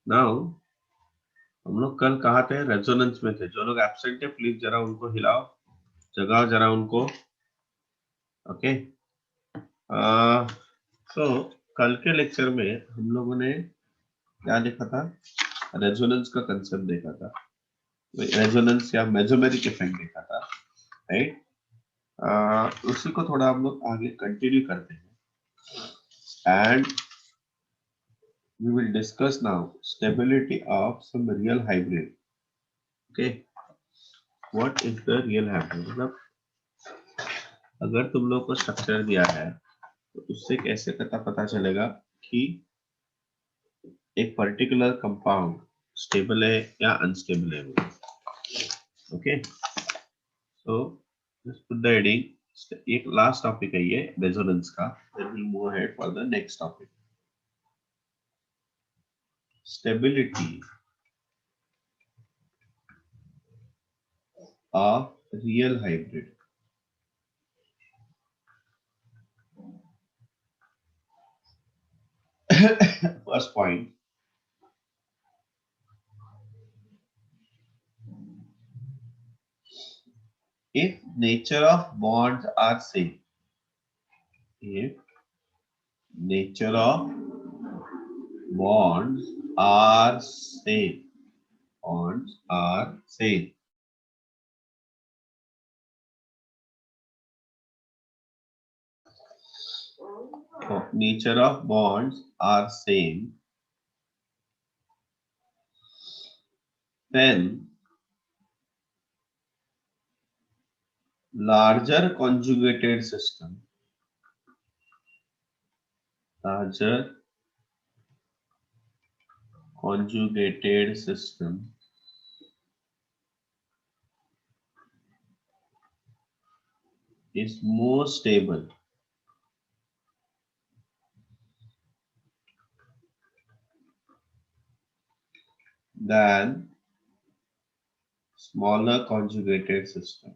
Now हम लोग कल कहाँ थे? रेजोनेंस में थे। जो लोग एब्सेंट है प्लीज जरा उनको हिलाओ, जगाओ जरा उनको। ओके, तो कल के लेक्चर में हम लोगों ने क्या देखा था? रेजोनेंस का कंसेप्ट देखा था, रेजोनेंस या मेसोमेरिक इफेक्ट देखा था, राइट? उसी को थोड़ा हम लोग आगे कंटिन्यू करते हैं and we will discuss now stability of some real hybrid. Okay, what is the real hybrid? मतलब अगर तुम लोग को स्ट्रक्चर दिया है तो उससे कैसे पता चलेगा कि एक पर्टिकुलर कंपाउंड स्टेबल है या अनस्टेबल है? Okay, so let's put the heading. एक लास्ट टॉपिक है ये रेजोनेंस का, then we move ahead for the next topic, stability of real hybrid. First point, if nature of bonds are same, if nature of bonds are same, bonds are same, nature of bonds are same, then larger conjugated system, larger conjugated system is more stable than smaller conjugated system.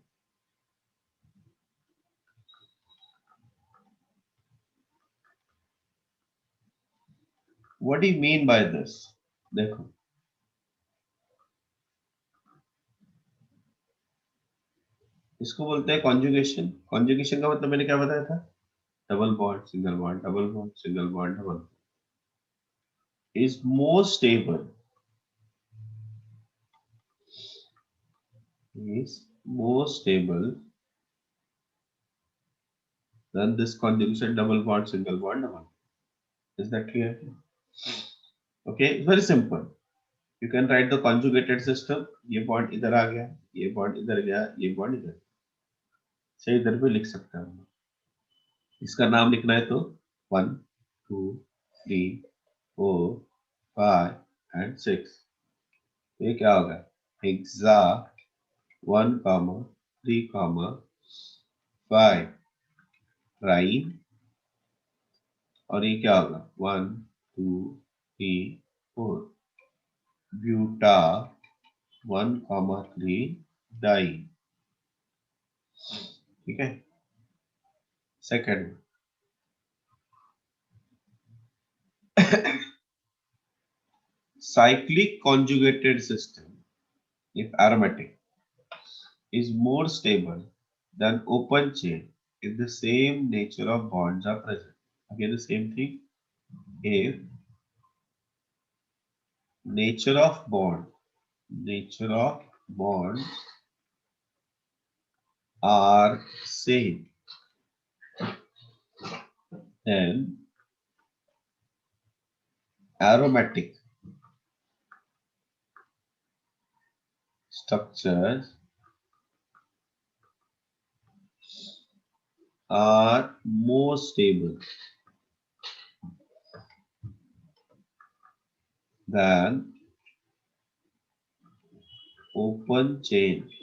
What do you mean by this? देखो, इसको बोलते हैं conjugation. Conjugation का मतलब मैंने क्या बताया था? Double bond, single bond, double bond, single bond, double is more stable, is more stable than this conjugation double bond, single bond, double. Is that clear? Okay, very simple. You can write the conjugated system. ये bond इधर आ गया, ये bond इधर गया, ये bond इधर, से इधर भी लिख सकता हूँ। इसका नाम लिखना है तो 1, 2, 3, 4, 5 and 6। ये क्या होगा? हेक्सा 1, 3, 5 ट्राई, और ये क्या होगा? 1, 2, 3, 4 ब्यूटा 1, 3 डाई। ठीक है। Second, cyclic conjugated system, if aromatic, is more stable than open chain if the same nature of bonds are present. Again, the same thing. If nature of bonds are same, then aromatic structures are more stable than open chain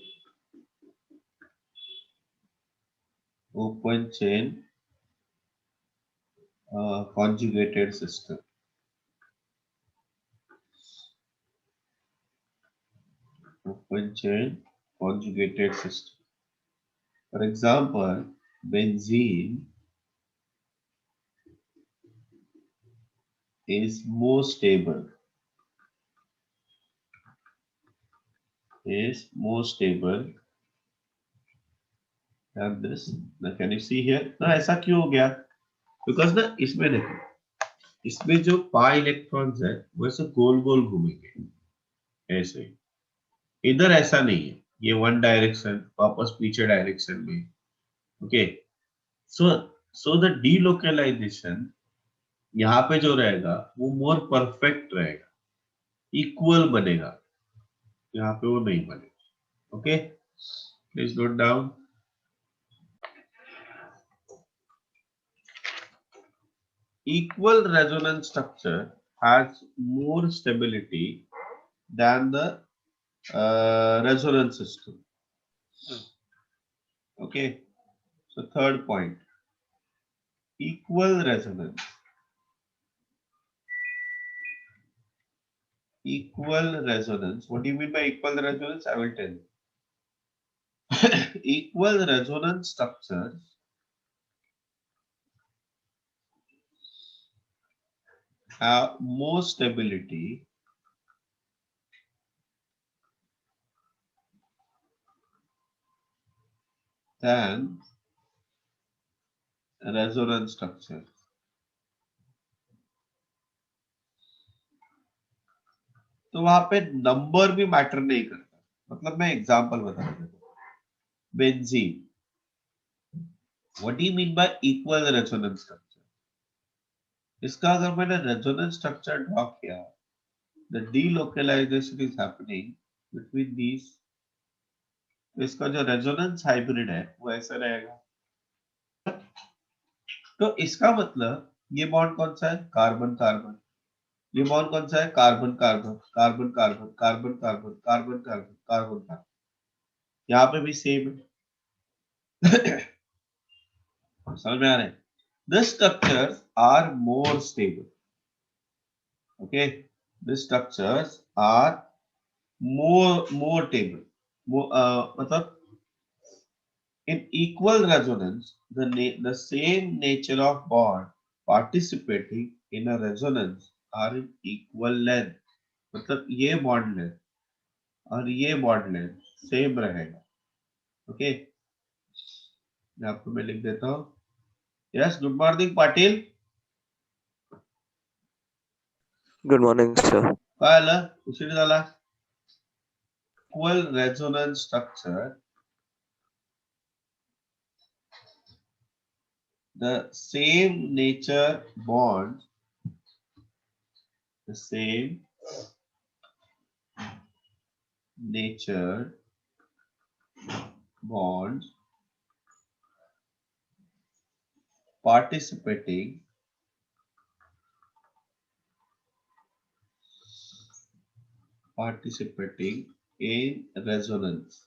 conjugated system. Open chain conjugated system. For example, benzene is more stable is more stable than this. Now can you see here? ना ऐसा क्यों हो गया? Because ना इसमें देखो, इसमें जो पाई इलेक्ट्रॉन्स है वो ऐसे गोल गोल घूमेंगे ऐसे, इधर ऐसा नहीं है, ये वन डायरेक्शन वापस पीछे डायरेक्शन में. Okay, so so the delocalization यहाँ पे जो रहेगा वो मोर परफेक्ट रहेगा, इक्वल बनेगा, यहाँ पे वो नहीं बनेगा. Okay, please note down. Equal resonance structure has more stability than the resonance system. Okay, so third point, equal resonance. Equal resonance. What do you mean by equal resonance? I will tell you. Equal resonance structures have more stability than resonance structure. तो वहां पे number भी matter नहीं करता. मतलब मैं example बता रहा हूं. Benzene. What do you mean by equal resonance structure? इसका अगर मैंने resonance structure ड्रॉ किया, the delocalization is happening between these. तो इसका जो resonance hybrid है वो ऐसा रहेगा. तो इसका मतलब ये बॉन्ड कौन सा है? Carbon carbon. ये बॉन्ड कौन सा है? Carbon carbon carbon carbon carbon carbon carbon carbon carbon carbon. यहाँ पे भी सेम है. समझ में आ रहा है? The structures are more stable. Okay, the structures are more stable. मतलब in equal resonance, the same nature of bond participating in a resonance are in equal length. मतलब ये bond length और ये bond length सेम रहेगा. Okay, आपको मैं लिख देता हूँ. Yes, good morning Patil. Good morning, sir. काय आलं? उशीर झाला. Equal resonance structure, the same nature bonds, the same nature bonds participating in resonance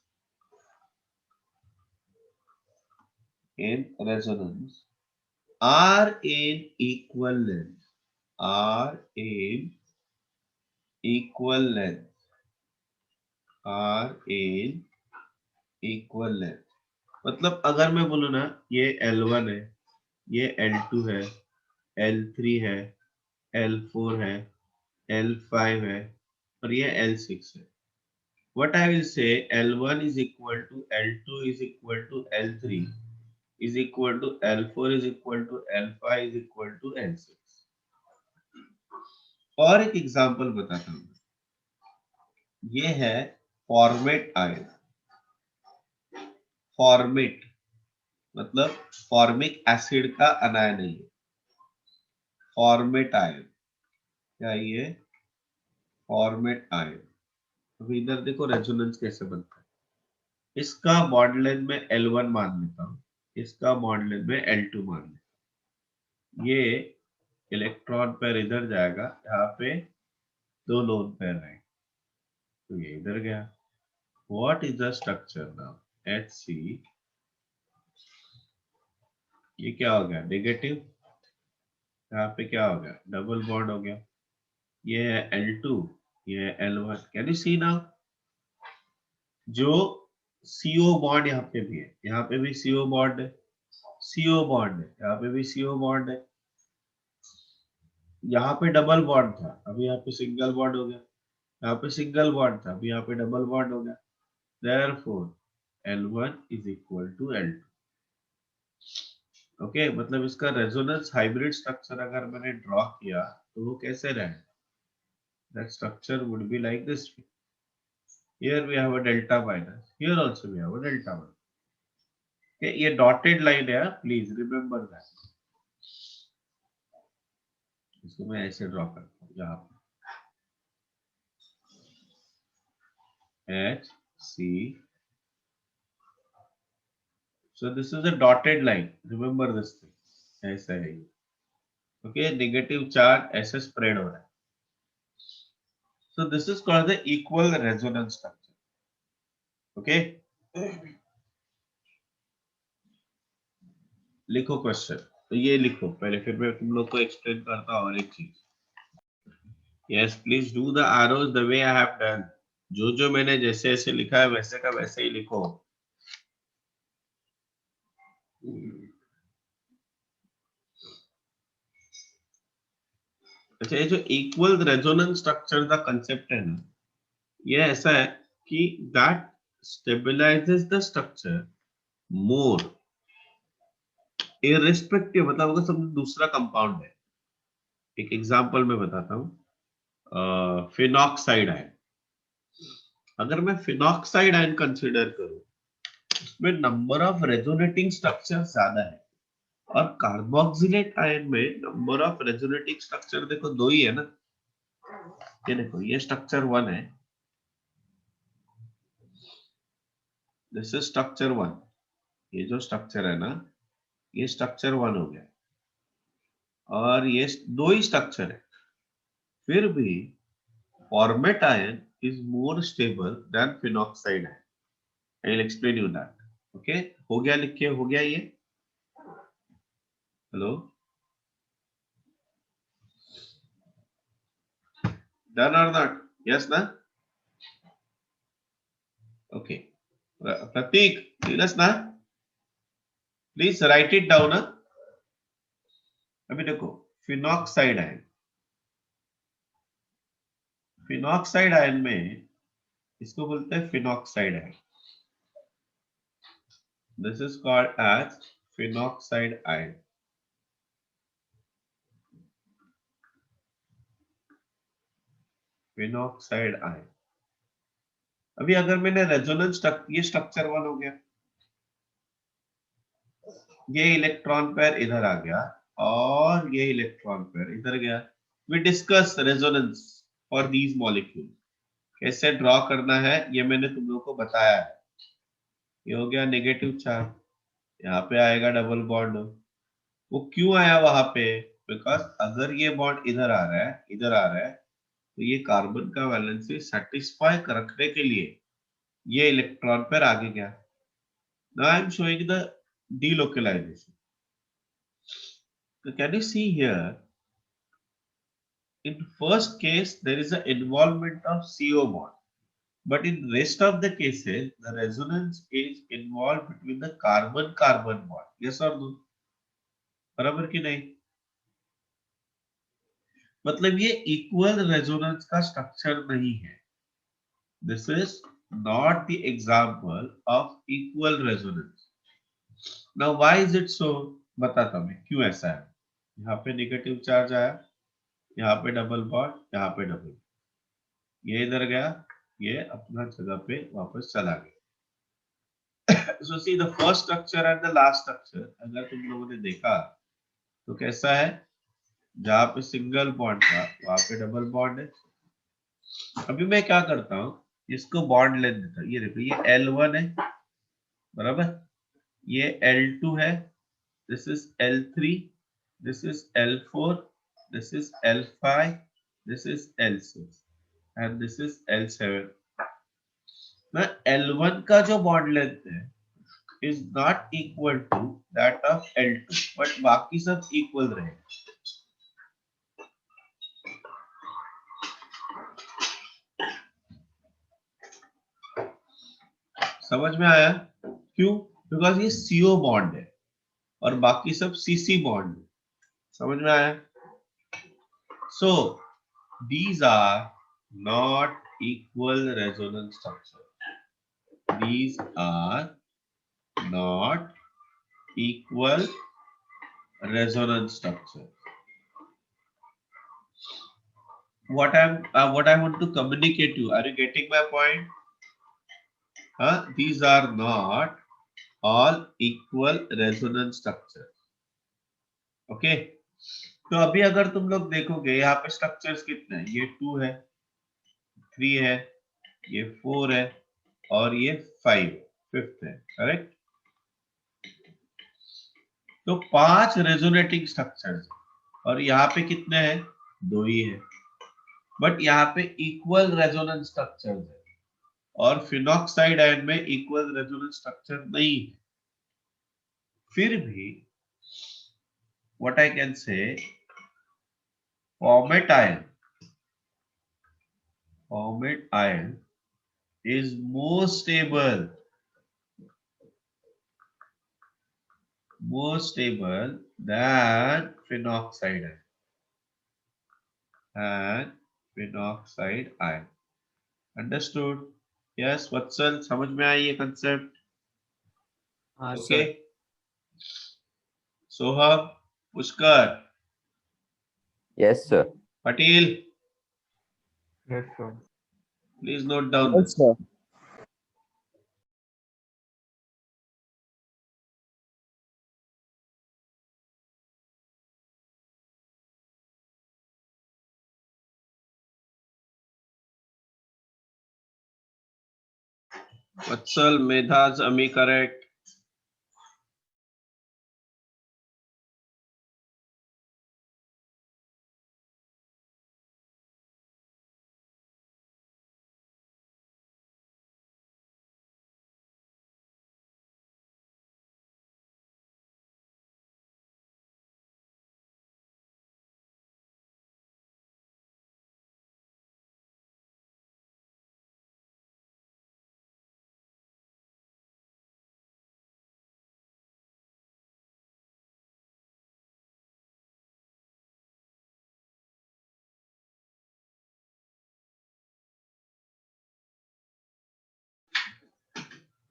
are in equal length, are in equal length, are in equal length. मतलब अगर मैं बोलूँ ना ये L1 है, ये L2 है, L3 है, L4 है, L5 है और ये L6 है. What I will say, L1 is equal to L2 is equal to L3 is equal to L4 is equal to L5 is equal to L6. और एक एग्जांपल बताता हूँ. ये है फॉर्मेट आयन. फॉर्मेट मतलब फॉर्मिक एसिड का अनायन है. Format ion क्या ये? Format ion. अभी इधर देखो रेजोनेंस कैसे बनता है. इसका बॉन्ड लेंथ में L1 मान लेता हूँ, इसका बॉन्ड लेंथ में L2 मान लेता हूँ. ये इलेक्ट्रॉन पेयर इधर जाएगा, यहाँ पे दो लोन पेयर है, तो ये इधर गया. What is the structure now? HC. ये क्या हो गया? नेगेटिव. यहाँ पे क्या हो गया? डबल बॉन्ड हो गया. ये है L2, ये है L1. Can you see now? जो CO बॉन्ड यहाँ पे भी है, यहाँ पे भी CO बॉन्ड है, CO बॉन्ड है, यहाँ पे भी CO बॉन्ड है. यहाँ पे डबल बॉन्ड था, अभी यहाँ पे सिंगल बॉन्ड हो गया. यहाँ पे सिंगल बॉन्ड था, अभी यहाँ पे डबल बॉन्ड हो गया. therefore L1 is equal to L2. Okay मतलब इसका रेजोनेंस हाइब्रिड स्ट्रक्चर अगर मैंने ड्रॉ किया तो वो कैसे रहेगा? That structure would be like this. Here we have a delta minus. Here also we have a delta minus. Okay, ये dotted line है, please remember that. इसको मैं ऐसे ड्रॉ करता हूँ यहाँ पे H C. So this is a dotted line. Remember this thing. ऐसा है ये. Okay, negative charge ऐसे spread हो रहा है. So this is called the equal resonance structure. Okay. लिखो क्वेश्चन. तो ये लिखो पहले, फिर मैं तुम लोग को एक्सप्लेन करता हूँ और एक चीज. Yes, please do the arrows the way I have done. जो जो मैंने जैसे ऐसे लिखा है वैसे का वैसे ही लिखो. अच्छा, ये जो इक्वल रेजोनेंस स्ट्रक्चर का कंसेप्ट है ना, ये ऐसा है कि that stabilises the structure more irrespective. मतलब अगर सब दूसरा कंपाउंड है, एक एग्जांपल मैं बताता हूँ. Phenoxide ion. अगर मैं फिनॉक्साइड आयन कंसीडर करूं, उसमें नंबर ऑफ रेजोनेटिंग स्ट्रक्चर ज्यादा है. और कार्बोक्सिलेट आयन में नंबर ऑफ रेजोनेटिंग स्ट्रक्चर देखो दो ही है ना. ये देखो, ये स्ट्रक्चर 1 है, दिस इज स्ट्रक्चर 1. ये जो स्ट्रक्चर है ना, ये स्ट्रक्चर 1 हो गया. और ये दो ही स्ट्रक्चर है. फिर भी format ion is more stable then phenoxide ion. I will explain you that. Okay, हो गया? लिखिए, हो गया ये. हेलो, डन और नॉट? यस ना? ओके, प्रतीक, नीरज ना, प्लीज राइट इट डाउन. अभी देखो, फिनॉक्साइड आयन, फिनॉक्साइड आयन में इसको बोलते हैं phenoxide ion. This is called as phenoxide ion. Phenoxide ion. अभी अगर मैंने रेजोनेंस, ये स्ट्रक्चर 1 हो गया, ये इलेक्ट्रॉन पेयर इधर आ गया और ये इलेक्ट्रॉन पेयर इधर गया. We discuss resonance for these molecule. कैसे ड्रॉ करना है ये मैंने तुम लोगों को बताया है. ये हो गया नेगेटिव चार्ज, यहाँ पे आएगा डबल बॉन्ड. वो क्यों आया वहां पे? बिकॉज अगर ये बॉन्ड इधर आ रहा है, इधर आ रहा है, तो ये कार्बन का वैलेंसी सेटिस्फाई रखने के लिए ये इलेक्ट्रॉन पेयर आगे गया. Now I am showing the delocalization. So can you see here? In first case, there is an involvement of CO bond, but in rest of the cases, the resonance is involved between the carbon-carbon bond. Yes or no? बराबर कि नहीं? मतलब ये equal resonance का structure नहीं है. This is not the example of equal resonance. Now why is it so? बताता मैं क्यों ऐसा है. यहाँ पे नेगेटिव चार्ज आया, यहाँ पे डबल बॉन्ड, यहाँ पे डबल, ये इधर गया, ये अपना जगह पे वापस चला गया. So see the first structure and the last structure, अगर तुम लोगों ने देखा तो कैसा है? जहाँ पे सिंगल बॉन्ड था वहां पे डबल बॉन्ड है. अभी मैं क्या करता हूँ, इसको बॉन्ड लेंथ देता हूँ. ये देखो, ये L1 है, बराबर, ये L2 है, this is L3, this is L4, this is L5, this is L6 and this is L7. ना L1 का जो बॉन्ड लेंथ है is not equal to that of L2, but बाकी सब इक्वल रहेगा. समझ में आया? क्यों? बिकॉज ये CO बॉन्ड है और बाकी सब CC बॉन्ड है. समझ में आया? So these are not equal resonance structure. these are not equal resonance structure. What I want to communicate to you, are you getting my point? These are not all equal resonance structure. Okay तो अभी अगर तुम लोग देखोगे यहाँ पे structures कितने हैं, ये 2 है, 3 है, ये 4 है और ये 5 5th है, करेक्ट? तो 5 रेजोनेटिंग स्ट्रक्चर्स और यहाँ पे कितने हैं, 2 ही है, बट यहाँ पे इक्वल रेजोनेंस स्ट्रक्चर्स है और फिनॉक्साइड आयन में इक्वल रेजोनेंस स्ट्रक्चर नहीं है. फिर भी what I can say, format ion is more stable than phenoxide ion. Understood? Yes, Vatsal, समझ में आई ये concept? Okay. Soham, Pushkar. Yes, sir. Patil. Yes, sir. Please note down Yes, this. sir. Vatsal, Medhas, Ami, correct.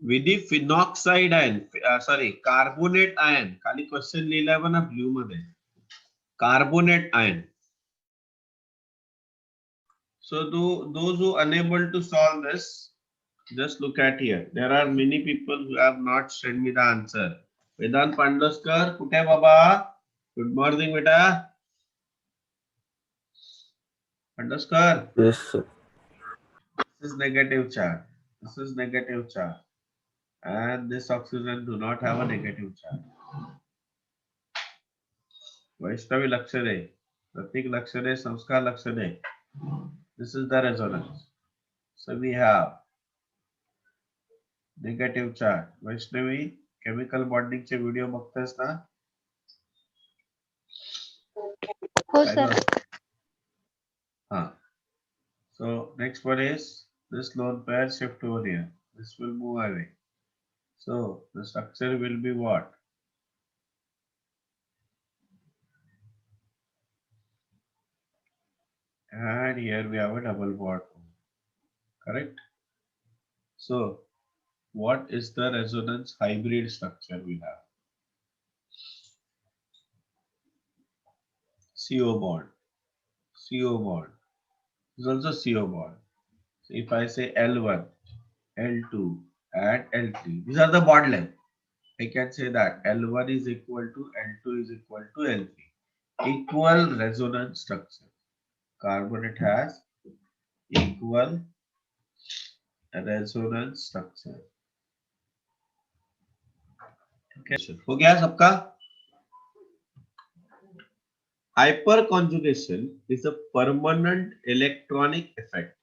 विधी phenoxide ion, sorry carbonate ion, खाली question लिहिलाय बघा blue मध्ये, carbonate ion. So those who unable to solve this, just look at here. There are many people who have not sent me the answer. Vedant Pandlaskar, कुठे आहे बाबा? Good morning बेटा. Pandlaskar. Yes, sir. This is negative charge. This is negative charge. And this oxygen do not have a negative charge. Vaishnavi लक्ष दे, प्रतीक लक्ष दे, संस्कार लक्ष दे. This is the resonance. So we have negative charge. Vaishnavi chemical bonding चे video बघतेस ना? हो sir. हाँ. So next one is this lone pair shift over here. This will move away. So the structure will be what? And here we have a double bond. Correct? So what is the resonance hybrid structure we have? CO bond. CO bond. This is also CO bond. So if I say L1, L2 and L3, these are the bond length. I can say that L1 is equal to L2 is equal to L3. Equal resonance structure. Carbonate has equal resonance structure. Okay. हो गया सबका? Hyperconjugation is a permanent electronic effect.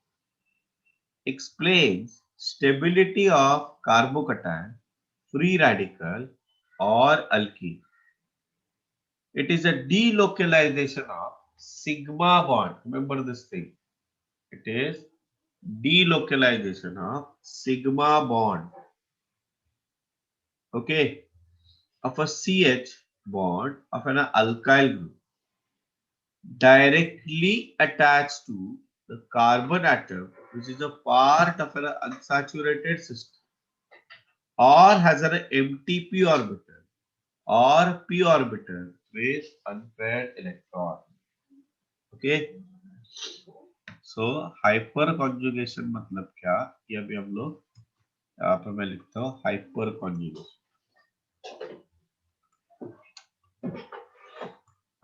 Explains stability of carbocation, free radical or alkene. It is a delocalization of sigma bond. Remember this thing. It is delocalization of sigma bond. Okay. Of a CH bond of an alkyl group directly attached to the carbon atom, which is a part of an unsaturated system. or has an empty p orbital or p orbital with unpaired electron. Okay, so hyper conjugation मतलब क्या, ये अभी हम लोग यहाँ पे मैं लिखता हूँ hyper conjugation.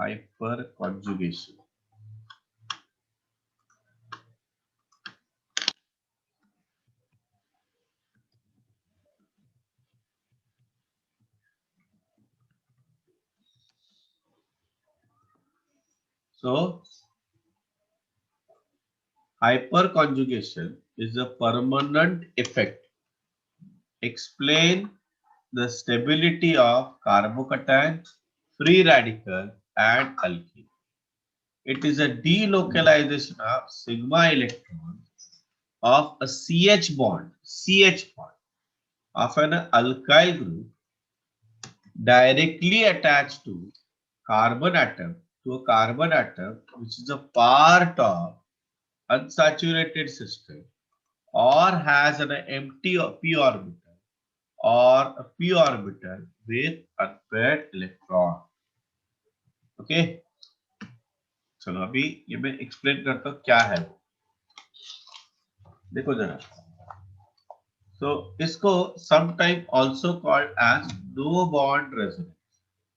Hyper conjugation. So hyperconjugation is a permanent effect. Explain the stability of carbocation, free radical, and alkene. It is a delocalization of sigma electron of a CH bond of an alkyl group directly attached to carbon atom which is a part of unsaturated system or has an empty p orbital or a p orbital with unpaired electron. Okay, चलो अभी ये मैं explain करता हूँ क्या है. देखो जरा, so इसको sometime also called as no bond resonance.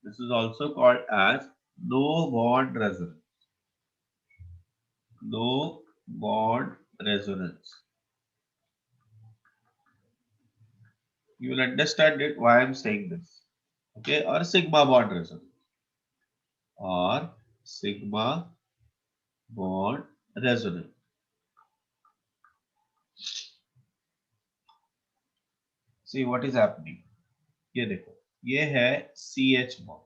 This is also called as no bond resonance. No bond resonance. You will understand it why I am saying this. Okay, or sigma bond resonance. Or sigma bond resonance. See what is happening. ये देखो, ये है CH bond.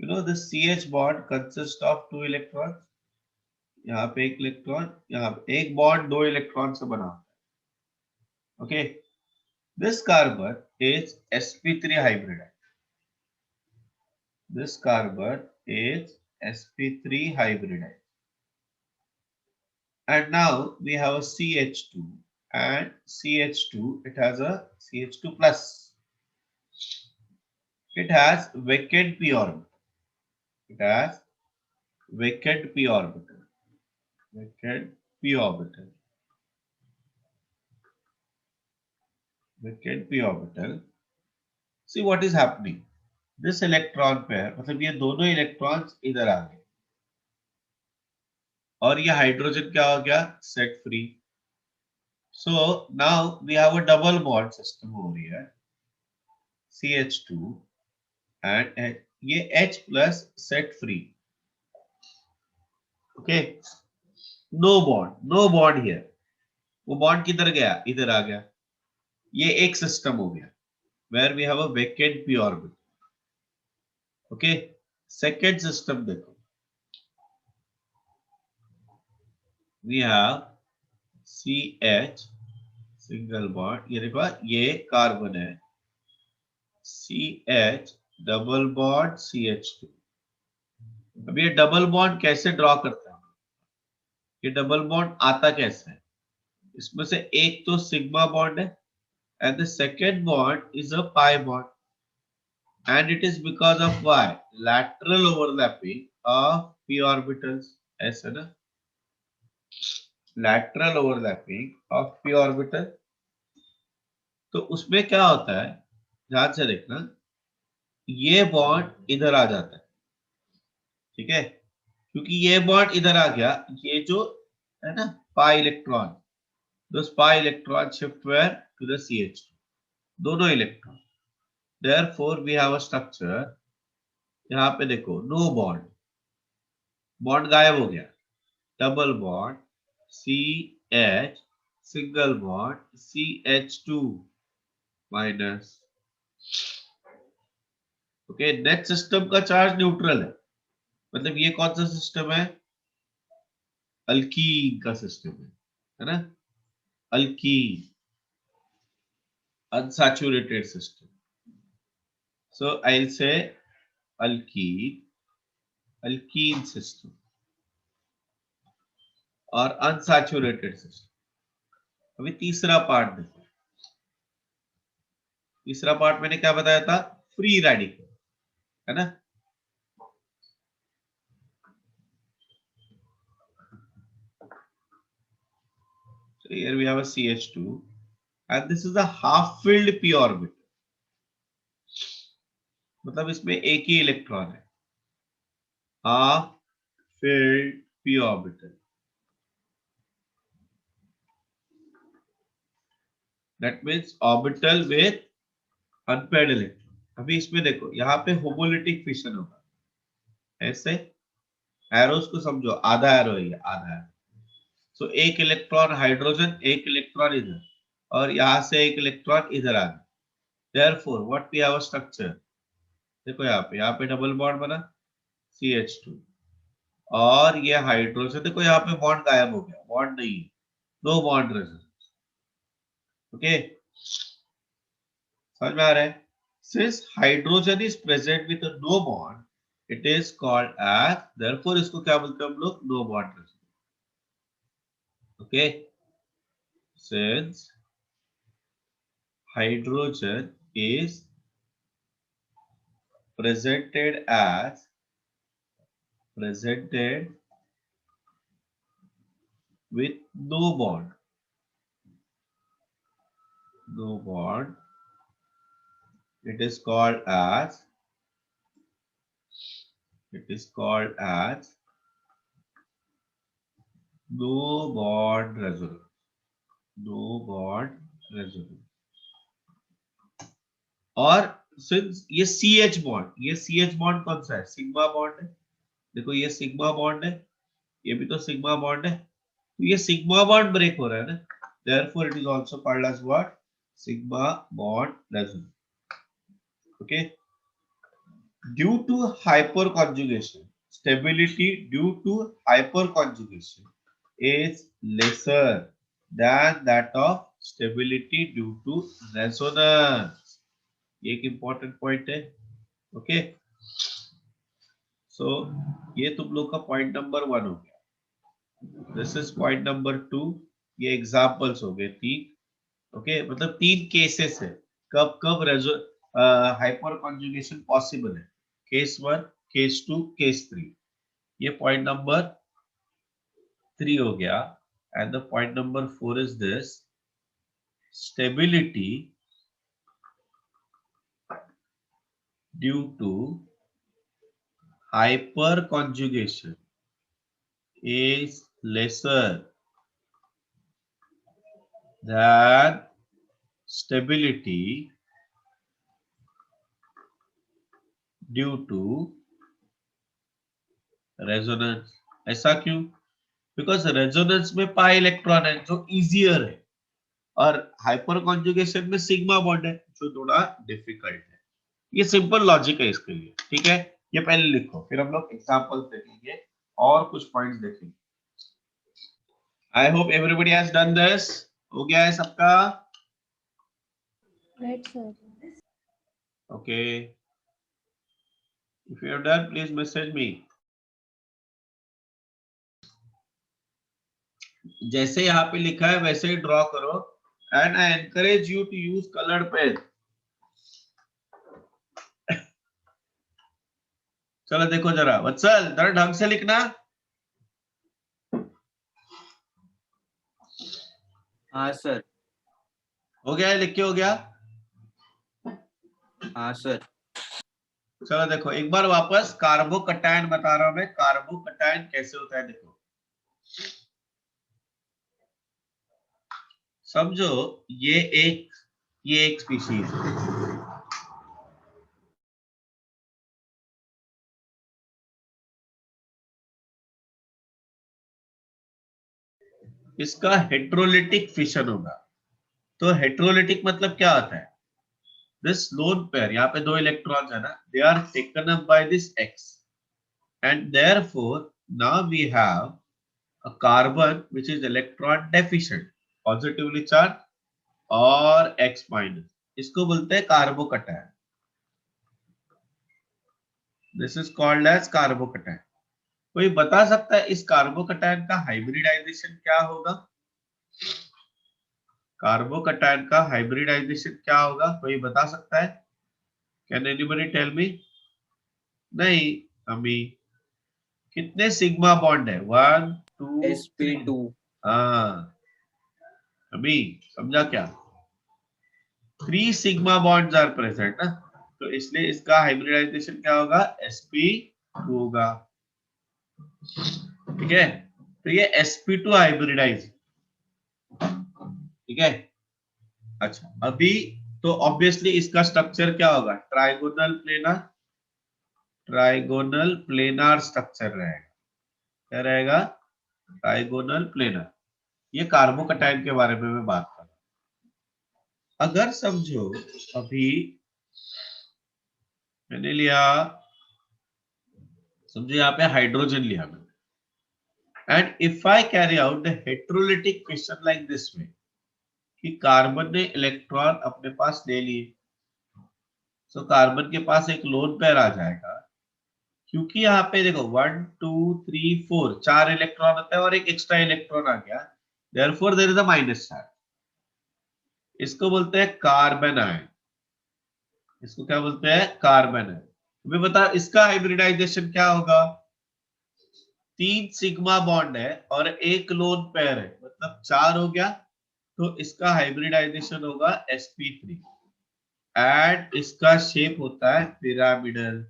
You know the CH bond consists of two electrons. यहाँ पे एक electron, यहाँ पे एक बॉन्ड दो इलेक्ट्रॉन से बना होता है. Okay, this carbon is sp3 hybridized. This carbon is sp3 hybridized. And now we have a CH2, and CH2, it has a CH2 plus. It has vacant p orbital. It has vacant p orbital. Vacant p orbital. Vacant p orbital. See what is happening. This electron pair, मतलब ये दोनों electrons इधर आ गए और ये hydrogen क्या हो गया, set free. So now we have a double bond system over here, CH2 and ये H plus set free. Okay, no bond here. वो bond किधर गया, इधर आ गया. ये एक सिस्टम हो गया where we have a vacant p orbital. Okay, second system देखो, we have CH single bond. ये देखो, ये कार्बन है, CH डबल बॉन्ड CH2. अब ये डबल बॉन्ड कैसे ड्रॉ करता है, ये डबल बॉन्ड आता कैसे है, इसमें से एक तो सिग्मा बॉन्ड है and the second bond is a pi bond, and it is because of why, lateral overlapping of p orbitals. ऐसा ना, lateral overlapping of p orbital. तो उसमें क्या होता है, ध्यान से देखना, ये बॉन्ड इधर आ जाता है, ठीक है, क्योंकि ये बॉन्ड इधर आ गया, ये जो है ना pi electron, those pi electron shift where to the CH2, दोनों electron. Therefore we have a structure, यहाँ पे देखो नो बॉन्ड, बॉन्ड गायब हो गया, double bond CH single bond CH2 minus. Okay, next system का चार्ज न्यूट्रल है, मतलब ये कौन सा सिस्टम है, अल्कीन का सिस्टम है ना, alkyne, unsaturated system. So I'll say alkene system और unsaturated system. अभी तीसरा पार्ट देखो, तीसरा पार्ट मैंने क्या बताया था, फ्री रेडिकल, है ना। So here we have a CH2 and this is a half filled p orbital, मतलब इसमें एक ही इलेक्ट्रॉन है, half filled p orbital, that means orbital with unpaired electron। अभी इसमें देखो यहाँ पे होमोलिटिक फिशन होगा, ऐसे एरोस को समझो, आधा एरो है ये, आधा एरो। सो एक इलेक्ट्रॉन हाइड्रोजन, एक इलेक्ट्रॉन इधर, और यहां से एक इलेक्ट्रॉन इधर आ गया। Therefore what we have a structure, देखो यहाँ पे डबल बॉन्ड बना CH2, और ये हाइड्रोजन, देखो यहाँ पे बॉन्ड गायब हो गया, बॉन्ड नहीं है, दो बॉन्ड रेजोनेंस। ओके, समझ में आ रहा है। Since hydrogen is present with no bond, it is called as, therefore इसको क्या बोलते हैं हम लोग, no bond resonance. Okay, since hydrogen is presented with no bond, it is called as no bond resonance। और सिंस ये CH bond, ये CH bond कौन सा है, सिग्मा बॉन्ड है। देखो ये सिग्मा बॉन्ड है, ये भी तो सिग्मा बॉन्ड है, तो ये सिग्मा बॉन्ड ब्रेक हो रहा है ना, therefore it is also called as what, sigma bond resonance. Okay, due to hyperconjugation, stability due to hyperconjugation is lesser than that of stability due to resonance। ये एक important point है। Okay, सो ये तुम लोग का पॉइंट नंबर 1 हो गया। This is point number 2, ये एग्जांपल्स हो गए 3। ओके, मतलब 3 केसेस है, कब कब हाइपर कॉन्जुगेशन पॉसिबल है, केस 1, केस 2, केस 3। ये पॉइंट नंबर 3 हो गया। And the point number 4 is this, stability due to hyper conjugation is lesser than stability due to resonance। ऐसा क्यों, बिकॉज रेजोनेंस में पाई इलेक्ट्रॉन है जो इजियर है, और हाइपर कॉन्जुगेशन में सिग्मा बॉन्ड है जो थोड़ा डिफिकल्ट है। ये सिंपल लॉजिक है इसके लिए, ठीक है। ये पहले लिखो, फिर हम लोग एग्जांपल्स देखेंगे और कुछ पॉइंट्स देखेंगे। I hope everybody has done this. हो गया है सबका? Right, sir. Okay, if you have done please message me. जैसे यहाँ पे लिखा है वैसे ही ड्रॉ करो, and I encourage you to use coloured pen. चलो देखो जरा, वत्सल जरा ढंग से लिखना। हाँ सर। हो गया है, लिख के हो गया? हाँ सर। चलो देखो एक बार वापस कार्बोकटायन बता रहा हूं मैं, कार्बोकटायन कैसे होता है देखो। समझो ये एक स्पीशीज है, इसका हेट्रोलिटिक फिशन होगा। तो हेट्रोलिटिक मतलब क्या होता है, दिस लोन पेयर, यहाँ पे दो इलेक्ट्रॉन्स है ना, they are taken up by this X, and therefore now we have a carbon which is electron deficient, positively charged और X minus, इसको बोलते हैं carbocation. This is called as carbocation. कोई बता सकता है इस कार्बोकटायन का हाइब्रिडाइजेशन क्या होगा? कार्बोकैटायन का हाइब्रिडाइजेशन क्या होगा, कोई बता सकता है? Can anybody tell me? नहीं अभी, कितने सिग्मा बॉन्ड है? 1 2 3। sp2 हाँ अभी समझा क्या? 3 सिग्मा बॉन्ड्स आर प्रेजेंट ना, तो इसलिए इसका हाइब्रिडाइजेशन क्या होगा? sp2 होगा। ठीक है, तो ये sp2 हाइब्रिडाइज। ठीक है, अच्छा अभी तो ऑब्वियसली इसका स्ट्रक्चर क्या होगा? Trigonal planar, trigonal planar structure रहेगा। क्या रहेगा? Trigonal planar. ये कार्बोकैटायन के बारे में मैं बात कर रहा हूं। अगर समझो अभी मैंने लिया, समझो यहाँ पे हाइड्रोजन लिया मैंने, and if I carry out the heterolytic question like this way, कि कार्बन ने इलेक्ट्रॉन अपने पास ले लिए, तो कार्बन के पास एक लोन पेयर आ जाएगा, क्योंकि यहाँ पे देखो 1 2 3 4 4 इलेक्ट्रॉन होता है और एक एक्स्ट्रा इलेक्ट्रॉन आ गया, therefore there is a minus charge. इसको बोलते हैं कार्बन आयन। इसको क्या बोलते हैं? Carbanion. तुम्हें बता इसका हाइब्रिडाइजेशन क्या होगा? 3 सिग्मा बॉन्ड है और एक लोन पेयर है, मतलब 4 हो गया, तो इसका हाइब्रिडाइजेशन होगा sp3 एंड इसका शेप होता है पिरामिडल।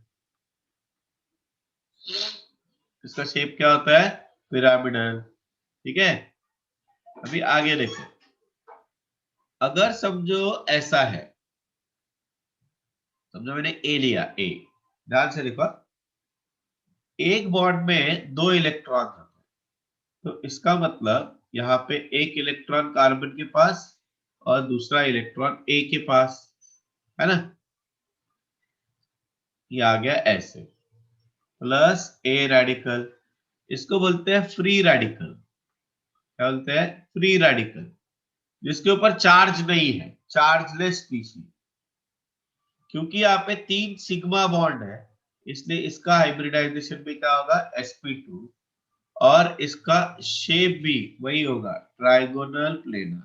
इसका शेप क्या होता है? पिरामिडल। ठीक है, अभी आगे देखो, अगर समझो ऐसा है, समझो मैंने ए लिया, ए ध्यान से देखो, एक बॉन्ड में 2 इलेक्ट्रॉन होते हैं, तो इसका मतलब यहाँ पे एक इलेक्ट्रॉन कार्बन के पास और दूसरा इलेक्ट्रॉन ए के पास है ना, ये आ गया ऐसे, प्लस ए रेडिकल। इसको बोलते हैं फ्री रेडिकल। क्या बोलते हैं? फ्री रेडिकल, जिसके ऊपर चार्ज नहीं है, चार्जलेस स्पीशीज। क्योंकि यहाँ पे 3 सिग्मा बॉन्ड है, इसलिए इसका हाइब्रिडाइजेशन भी क्या होगा? sp2, और इसका शेप भी वही होगा, trigonal planar.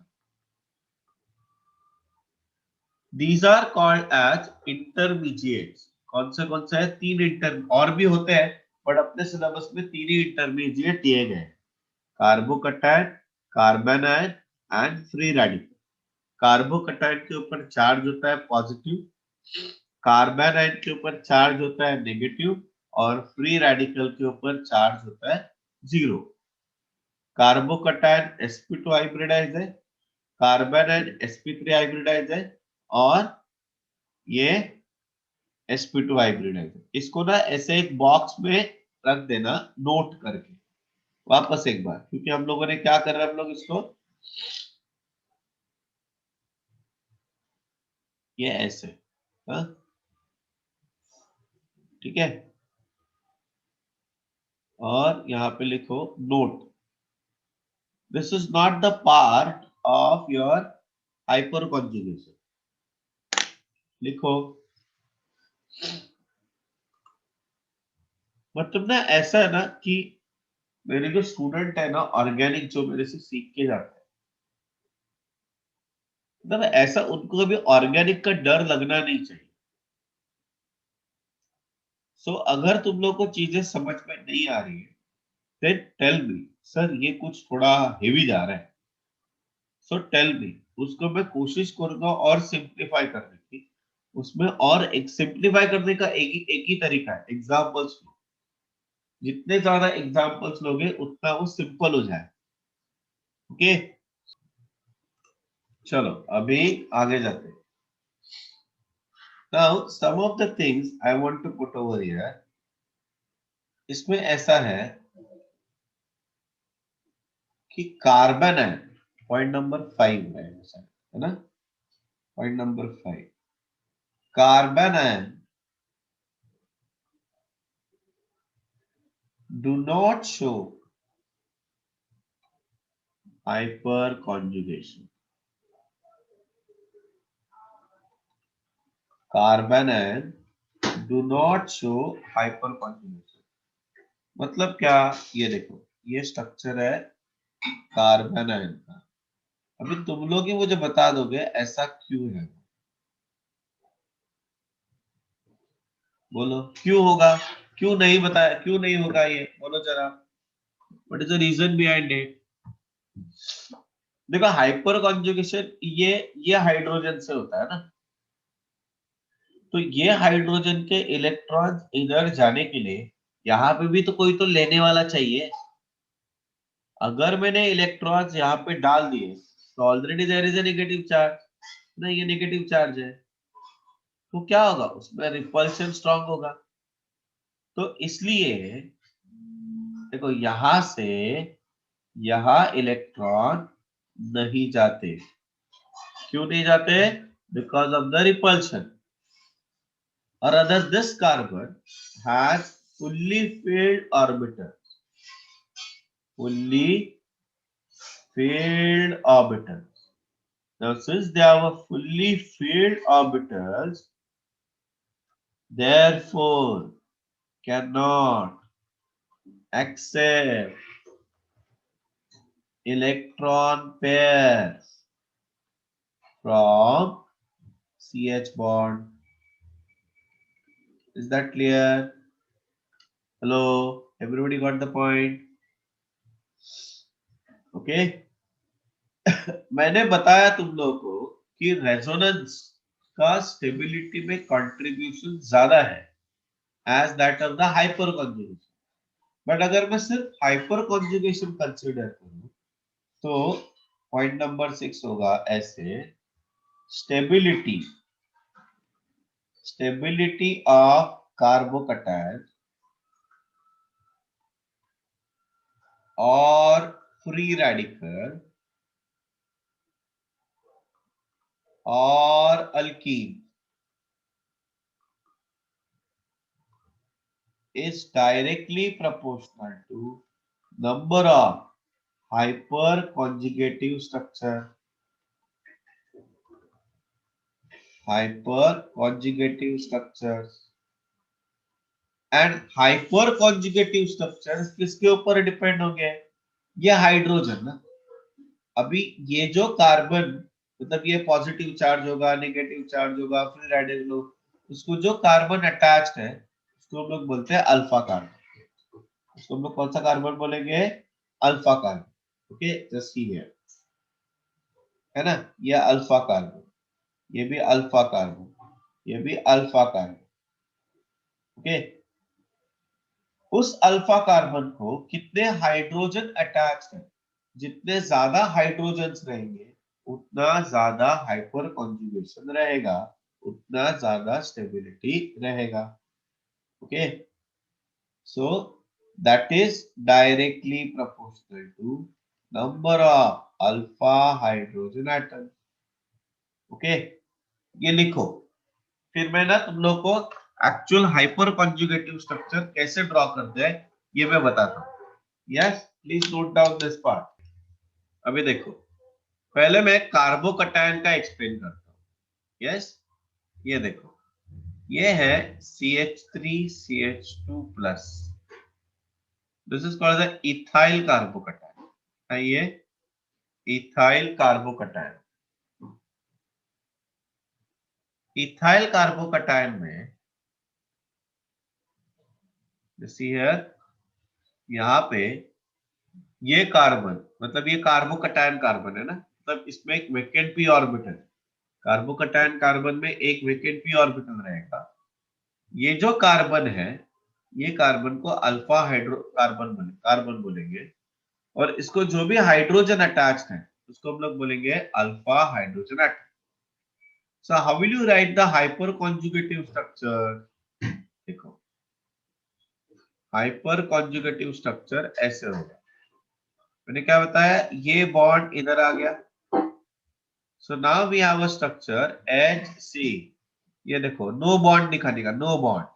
These are called as intermediates। कौन से है? 3 इंटर और भी होते हैं, बट अपने सिलेबस में 3 ही इंटरमीडिएट दिए गए, carbocation, carbon ion and free radical. Carbocation के ऊपर चार्ज होता है पॉजिटिव, कार्बन आयन के ऊपर चार्ज होता है नेगेटिव, और फ्री रेडिकल के ऊपर चार्ज होता है 0। कार्बोकैटायन sp2 हाइब्रिडाइज है, कार्बन आयन sp3 हाइब्रिडाइज है, और ये sp2 हाइब्रिडाइज है। इसको ना ऐसे एक बॉक्स में रख देना नोट करके, वापस एक बार, क्योंकि हम लोगों ने क्या कर रहे हैं, हम लोग इसको ये ऐसे, हाँ ठीक है, और यहाँ पे लिखो note, this is not the part of your hyper conjugation. लिखो, मतलब ना ऐसा है ना कि मेरे जो स्टूडेंट है ना ऑर्गेनिक, जो मेरे से सीख के जाते हैं, मतलब ऐसा उनको कभी ऑर्गेनिक का डर लगना नहीं चाहिए। सो अगर तुम लोग को चीजें समझ में नहीं आ रही है, देन टेल मी सर ये कुछ थोड़ा हेवी जा रहा है, सो टेल मी, उसको मैं कोशिश करूंगा और सिंप्लीफाई करने की। उसमें और एक सिंप्लीफाई करने का एक ही तरीका है, एग्जांपल्स लो। जितने ज्यादा एग्जांपल्स लोगे उतना वो सिंपल हो जाए। ओके, चलो अभी आगे जाते हैं। Now some of the things I want to put over here. इसमें ऐसा है कि कार्बन है, पॉइंट नंबर 5 है ना, point number 5, carbon ion do not show hyperconjugation। Carbon ion do not show hyperconjugation, मतलब क्या? ये देखो, ये स्ट्रक्चर है कार्बन आयन का, अभी तुम लोग ही मुझे बता दोगे ऐसा क्यों है, बोलो क्यों होगा, क्यों नहीं बताया, क्यों नहीं होगा ये, बोलो जरा, what is the reason behind it. देखो हाइपर कॉन्जुगेशन ये हाइड्रोजन से होता है ना, तो ये हाइड्रोजन के इलेक्ट्रॉन इधर जाने के लिए यहाँ पे भी तो कोई तो लेने वाला चाहिए। अगर मैंने इलेक्ट्रॉन्स यहाँ पे डाल दिए तो already there is a negative charge ना, ये नेगेटिव चार्ज है, तो क्या होगा उसमें रिपल्शन स्ट्रांग होगा। तो इसलिए देखो यहां से यहां इलेक्ट्रॉन नहीं जाते, क्यों नहीं जाते, बिकॉज ऑफ द रिपल्शन। और other this carbon has fully filled orbital, fully filled orbital. Now since they have a fully filled orbitals, therefore cannot accept electron pairs from CH bond. Is that clear? Hello, everybody got the point? Okay. मैंने बताया तुम लोगों को कि resonance का stability में contribution ज्यादा है as that of the hyper conjugation. But अगर मैं सिर्फ हाइपर कॉन्जुगेशन कंसीडर करूं तो पॉइंट नंबर 6 होगा ऐसे, स्टेबिलिटी स्टेबिलिटी ऑफ कार्बोकैटायन और फ्री रेडिकल और alkyne is directly proportional to number of hyperconjugative structure, hyperconjugative structures and hyperconjugative structures किसके ऊपर डिपेंड होंगे, ये हाइड्रोजन ना। अभी ये जो कार्बन मतलब ये पॉजिटिव चार्ज होगा, नेगेटिव चार्ज होगा, फ्री रेडिकल होगा, उसको जो कार्बन अटैच्ड है उसको हम लोग बोलते हैं अल्फा कार्बन। उसको हम लोग कौन सा कार्बन बोलेंगे, alpha carbon. Okay just here है ना, ये अल्फा कार्बन, ये भी अल्फा कार्बन, ये भी अल्फा कार्बन। ओके, उस अल्फा कार्बन को कितने हाइड्रोजन अटैच है, जितने ज्यादा हाइड्रोजन रहेंगे उतना ज्यादा हाइपर कॉन्जुगेशन रहेगा, उतना ज्यादा स्टेबिलिटी रहेगा। Okay, so that is directly proportional to number of alpha hydrogen atom. Okay, ये लिखो, फिर मैं ना तुम लोग को एक्चुअल हाइपर कॉन्जुगेटिव स्ट्रक्चर कैसे ड्रॉ करते हैं ये मैं बताता हूँ। Yes, please note down this part. अभी देखो, पहले मैं कार्बोकैटायन का एक्सप्लेन करता हूँ। यस, ये देखो, ये है CH3CH2 plus, this is called the ethyl carbocation है, ये इथाइल कार्बोकैटायन। इथाइल कार्बोकैटायन में हियर यहाँ पे ये कार्बन मतलब ये कार्बोकैटायन कार्बन है ना, मतलब इसमें एक vacant P orbital, carbocation carbon में एक वेकेंट पी ऑर्बिटल रहेगा। ये जो कार्बन है ये कार्बन को अल्फा हाइड्रो कार्बन बोलेंगे, और इसको जो भी हाइड्रोजन अटैच्ड है उसको हम लोग बोलेंगे alpha hydrogen atom. So how will you right the hyper conjugative structure, देखो हाइपर कॉन्जुगेटिव स्ट्रक्चर ऐसे होगा, मैंने क्या बताया, ये बॉन्ड इधर आ गया, so now we have a structure HC, ये देखो नो बॉन्ड दिखाने का, नो बॉन्ड,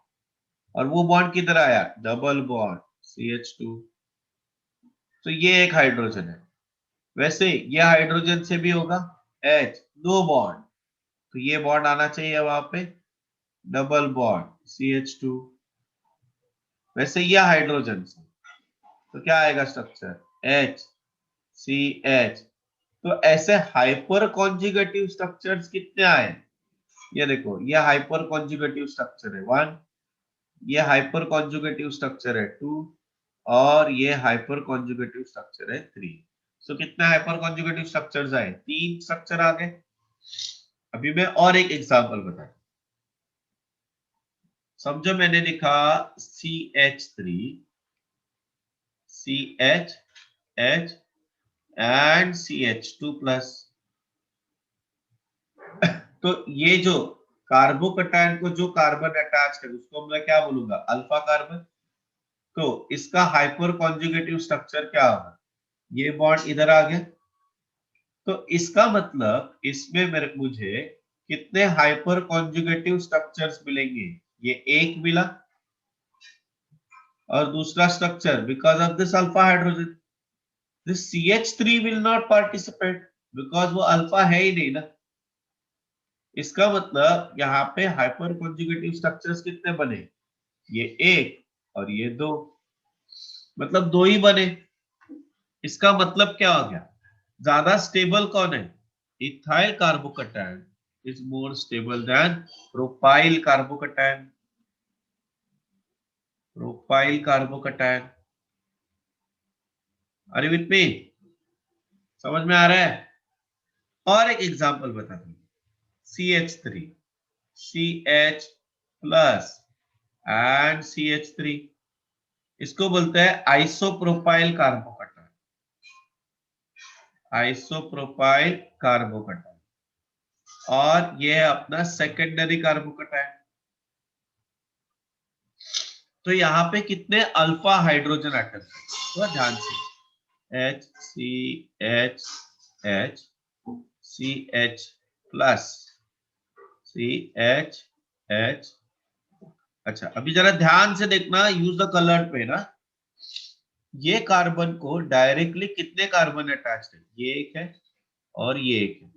और वो बॉन्ड किधर आया, डबल बॉन्ड CH2, तो ये एक हाइड्रोजन है। वैसे ये हाइड्रोजन से भी होगा H, नो बॉन्ड, तो ये बॉन्ड आना चाहिए वहां पे, डबल बॉन्ड CH2। वैसे ये हाइड्रोजन से, तो क्या आएगा स्ट्रक्चर HCH, तो ऐसे हाइपर कॉन्जुगेटिव स्ट्रक्चर्स कितने आए? ये देखो, ये हाइपर कॉन्जुगेटिव स्ट्रक्चर है 1, ये हाइपर कॉन्जुगेटिव स्ट्रक्चर है 2, और ये हाइपर कॉन्जुगेटिव स्ट्रक्चर है 3। सो कितने हाइपर कॉन्जुगेटिव स्ट्रक्चर्स आए? 3 स्ट्रक्चर आ गए। अभी मैं और एक एग्जांपल बता, समझो मैंने लिखा CH3 CH H and CH2 plus. तो ये जो कार्बोकटायन को जो कार्बन अटैच है उसको मैं क्या बोलूंगा? Alpha carbon. तो इसका हाइपर कॉन्जुगेटिव स्ट्रक्चर क्या होगा? ये बॉन्ड इधर आ गया। तो इसका मतलब इसमें मुझे कितने हाइपर कॉन्जुगेटिव स्ट्रक्चर्स मिलेंगे? ये एक मिला, और दूसरा structure because of this alpha hydrogen, this CH3 will not participate because वो अल्फा है ही नहीं ना। इसका मतलब यहाँ पे हाइपर कॉन्जुगेटिव स्ट्रक्चर्स कितने बने? ये एक और ये दो, मतलब दो ही बने। इसका मतलब क्या हो गया? ज्यादा स्टेबल कौन है? Ethyl carbocation is more stable than propyl carbocation. Propyl carbocation, are you with me? समझ में आ रहा है? और एक एग्जांपल बता दूं, CH3 CH plus and CH3, इसको बोलते हैं आइसोप्रोपाइल कार्बोकटायन। आइसोप्रोपाइल कार्बोकटायन, और ये है अपना सेकेंडरी कार्बोकटायन। तो यहाँ पे कितने अल्फा हाइड्रोजन एटम है? तो ध्यान से, HCH CH plus CH H। अच्छा, अभी जरा ध्यान से देखना, यूज द कलर पे ना। ये कार्बन को डायरेक्टली कितने कार्बन अटैच है? ये एक है और ये एक है,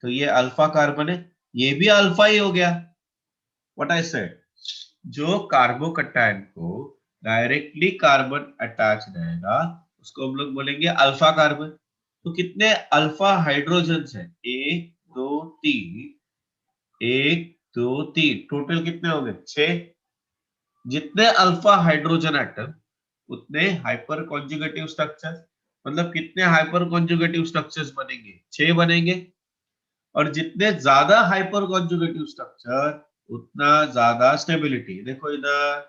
तो ये अल्फा कार्बन है, ये भी अल्फा ही हो गया। व्हाट आई सेड, जो कार्बोकटायन को डायरेक्टली कार्बन अटैच रहेगा उसको हम लोग बोलेंगे अल्फा कार्बन। तो कितने अल्फा हाइड्रोजन है? 1 2 3, 1 2 3, टोटल कितने हो गए? 6। जितने अल्फा हाइड्रोजन एटम उतने हाइपर कॉन्जुगेटिव स्ट्रक्चर, मतलब कितने हाइपर कॉन्जुगेटिव स्ट्रक्चर्स बनेंगे? 6 बनेंगे। और जितने ज्यादा हाइपर कॉन्जुगेटिव स्ट्रक्चर उतना ज्यादा स्टेबिलिटी। देखो इधर,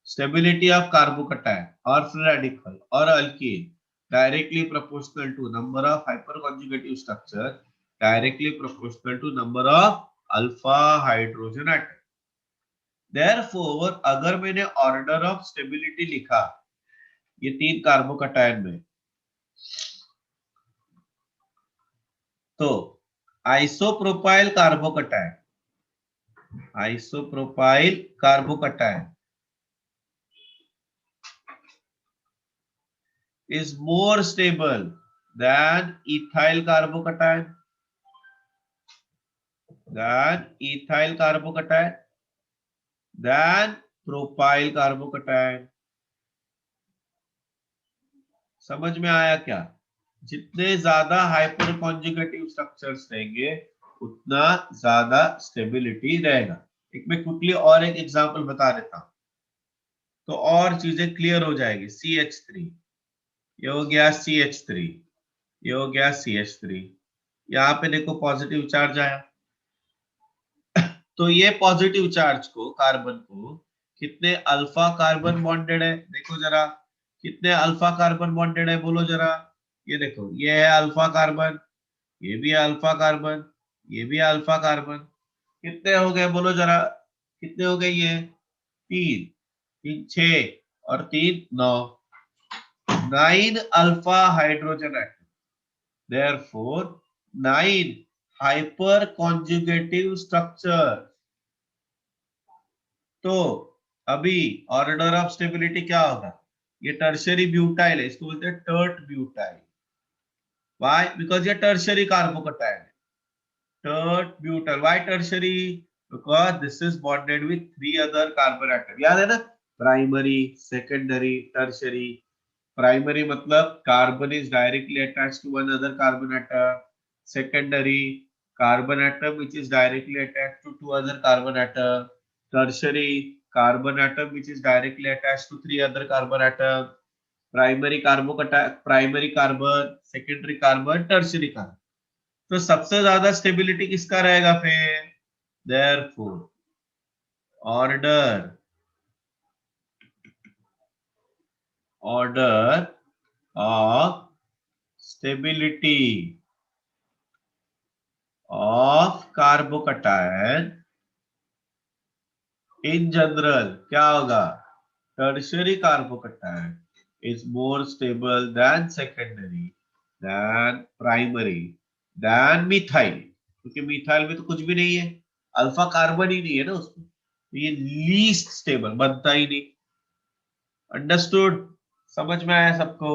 स्टेबिलिटी ऑफ कार्बोकटायन और फ्री रेडिकल और alkene directly proportional to number of hyper conjugative structure, directly proportional to number of alpha hydrogen atom. Therefore अगर मैंने ऑर्डर ऑफ स्टेबिलिटी लिखा ये 3 कार्बोकटायन में, तो isopropyl carbocation, isopropyl carbocation is more stable than ethyl carbocation, than propyl carbocation. समझ में आया क्या? जितने ज्यादा हाइपर कॉन्जुगेटिव स्ट्रक्चर्स रहेंगे उतना ज्यादा स्टेबिलिटी रहेगा। एक मैं क्विकली और एक एग्जांपल बता देता हूं तो और चीजें क्लियर हो जाएगी। CH3, ये हो गया CH3, ये हो गया CH3, यहाँ पे देखो पॉजिटिव चार्ज आया। तो ये पॉजिटिव चार्ज को, कार्बन को, कितने अल्फा कार्बन बॉन्डेड है? देखो जरा, कितने अल्फा कार्बन बॉन्डेड है बोलो जरा। ये देखो, ये है अल्फा कार्बन, ये भी है अल्फा कार्बन, ये भी है अल्फा कार्बन। कितने हो गए बोलो जरा, कितने हो गए? ये 3 3 6 और 3 9, 9 alpha hydrogen atom. Therefore 9 hyper conjugative structure. तो अभी ऑर्डर ऑफ स्टेबिलिटी क्या होगा? ये टर्शरी ब्यूटाइल है, इसको बोलते हैं टर्ट ब्यूटाइल। व्हाई? बिकॉज ये टर्शरी कार्बोकटायन है, tert butyl. Why tertiary? Because this is bonded with 3 other carbon atom. याद है ना, प्राइमरी, सेकेंडरी, टर्शरी। प्राइमरी मतलब carbon is directly attached to one other carbon atom, secondary, carbon atom which is directly attached to two other carbon atom, tertiary, carbon atom which is directly attached to three other carbon atom, primary carbon, secondary carbon, tertiary carbon. तो सबसे ज्यादा stability किसका रहेगा फिर? Therefore, order of stability of carbocation in general क्या होगा? Tertiary carbocation is more stable than secondary, than primary, than methyl, क्योंकि methyl में तो कुछ भी नहीं है, अल्फा कार्बन ही नहीं है ना उसमें, तो ये लीस्ट स्टेबल बनता ही नहीं। अंडरस्टूड? समझ में आया सबको?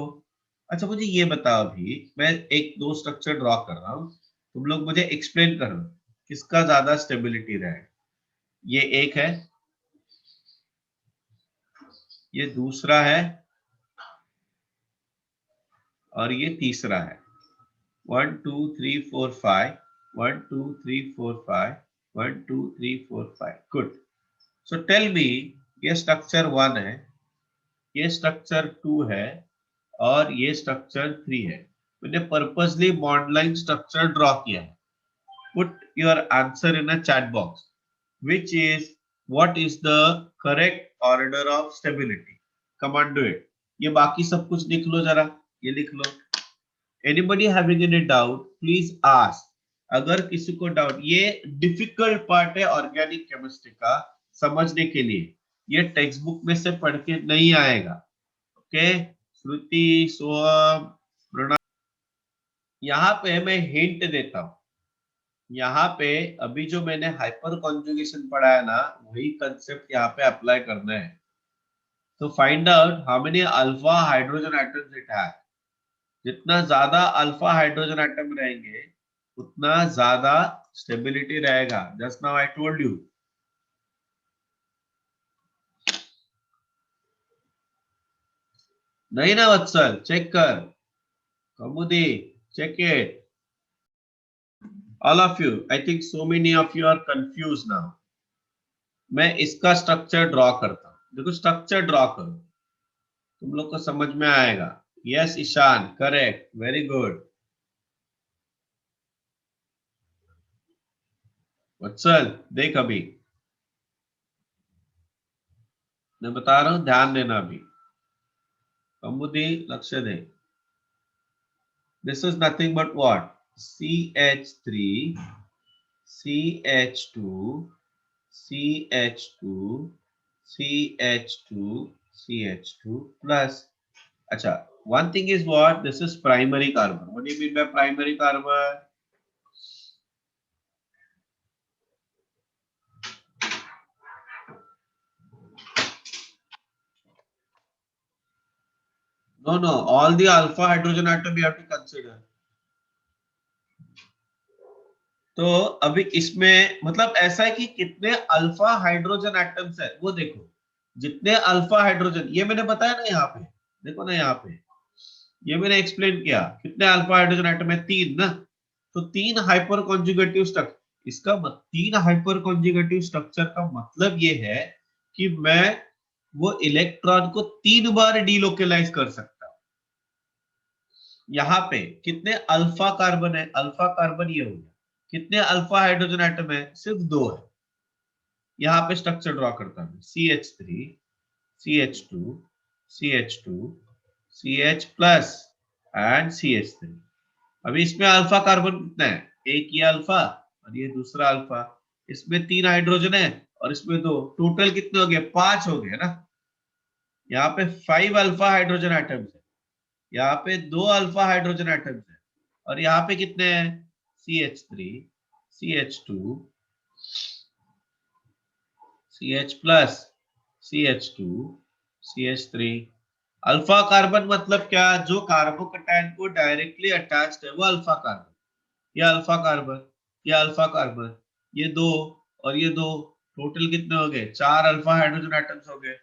अच्छा मुझे ये बताओ, अभी मैं एक दो स्ट्रक्चर ड्रॉ कर रहा हूँ, तुम लोग मुझे एक्सप्लेन करो किसका ज्यादा स्टेबिलिटी रहे। ये एक है, ये दूसरा है, और ये तीसरा है। 1 2 3 4 5, 1 2 3 4 5, 1 2 3 4 5। गुड। सो टेल मी, ये स्ट्रक्चर 1 है, ये स्ट्रक्चर 2 है, और ये स्ट्रक्चर 3 है। मैंने purposely bond line structure draw किया है। Put your answer in a chat box, which is what is the correct order of stability. Come on do it. ये बाकी सब कुछ लिख लो जरा, ये लिख लो। Anybody having any doubt, please ask. अगर किसी को डाउट, ये डिफिकल्ट पार्ट है ऑर्गेनिक केमिस्ट्री का समझने के लिए, ये टेक्स्ट बुक में से पढ़ के नहीं आएगा। ओके, श्रुति, सोहम, प्रणव, यहाँ पे मैं हिंट देता हूँ। यहाँ पे अभी जो मैंने हाइपर कॉन्जुगेशन पढ़ा है ना, वही कंसेप्ट यहाँ पे अप्लाई करना है। तो find out how many alpha hydrogen atoms it has. जितना ज्यादा अल्फा हाइड्रोजन एटम रहेंगे उतना ज्यादा स्टेबिलिटी रहेगा। Just now I told you. नहीं ना वत्सल? चेक कर। Kamudi, check it. All of you, I think so many of you are confuse now. मैं इसका स्ट्रक्चर ड्रॉ करता हूं, देखो स्ट्रक्चर ड्रॉ करो, तुम लोग को समझ में आएगा। Yes Ishan, correct, very good. Vatsal देख, अभी मैं बता रहा हूं, ध्यान देना। अभी कमुदी लक्ष्य दे। This is nothing but what? CH3 CH2 CH2 CH2 CH2 plus, अच्छा, one thing is what? This is primary carbon. What do you mean by primary carbon? No, all the alpha hydrogen atom you have to consider. तो अभी इसमें मतलब ऐसा है कि कितने alpha hydrogen atoms है वो देखो। जितने अल्फा हाइड्रोजन, ये मैंने बताया ना, यहाँ पे देखो ना, यहाँ पे ये मैंने एक्सप्लेन किया। कितने अल्फा हाइड्रोजन एटम है? 3 ना। तो 3 हाइपर कॉन्जुगेटिव स्ट्रक्चर, इसका 3 हाइपर कॉन्जुगेटिव स्ट्रक्चर का मतलब ये है कि मैं वो इलेक्ट्रॉन को 3 बार डीलोकेलाइज कर सकता हूं। यहाँ पे कितने अल्फा कार्बन है? अल्फा कार्बन ये हो गया। कितने अल्फा हाइड्रोजन एटम है? सिर्फ 2 है। यहाँ पे स्ट्रक्चर ड्रॉ करता हूं, CH3 CH2 CH2 CH plus and CH3। अभी इसमें अल्फा कार्बन कितना है? एक ये अल्फा और ये दूसरा अल्फा। इसमें 3 हाइड्रोजन है और इसमें 2, टोटल कितने हो गए? 5 हो गए ना। यहाँ पे 5 अल्फा हाइड्रोजन एटम्स है, यहाँ पे 2 अल्फा हाइड्रोजन एटम्स है, और यहाँ पे कितने हैं? CH3 CH2 CH plus CH2 CH3। Alpha carbon मतलब क्या? जो कार्बोकैटायन को डायरेक्टली अटैच्ड है वो अल्फा कार्बन। ये अल्फा कार्बन, ये अल्फा कार्बन, ये 2 और ये 2, टोटल कितने हो गए? 4 अल्फा हाइड्रोजन एटम्स हो गए।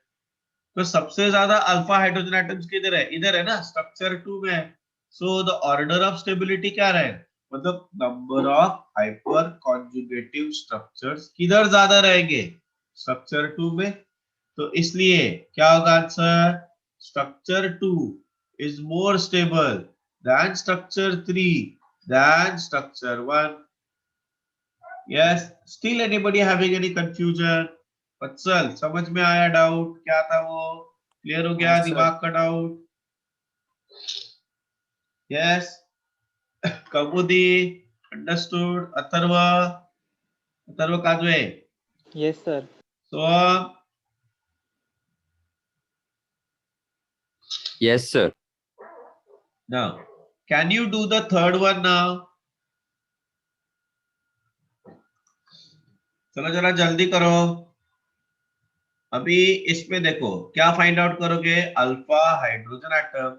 तो सबसे ज्यादा अल्फा हाइड्रोजन एटम्स किधर है? इधर है ना, स्ट्रक्चर 2 में है। So the order of stability क्या रहे? मतलब number of hyper conjugative structures किधर ज्यादा रहेंगे, स्ट्रक्चर 2 में। तो इसलिए क्या होगा answer, structure 2 is more stable than structure 3 than structure 1। Yes, still anybody having any confusion? Vatsal, समझ में आया डाउट क्या था वो, क्लियर हो गया हाँ, सर। दिमाग का doubt? Yes, Kabudi understood, Atharva, Atharva Kajwe, Yes, sir. Soham, Yes, sir. now can you do the third one now? चलो जरा जल्दी करो। अभी इसमें देखो क्या फाइंड आउट करोगे, अल्फा हाइड्रोजन एटम।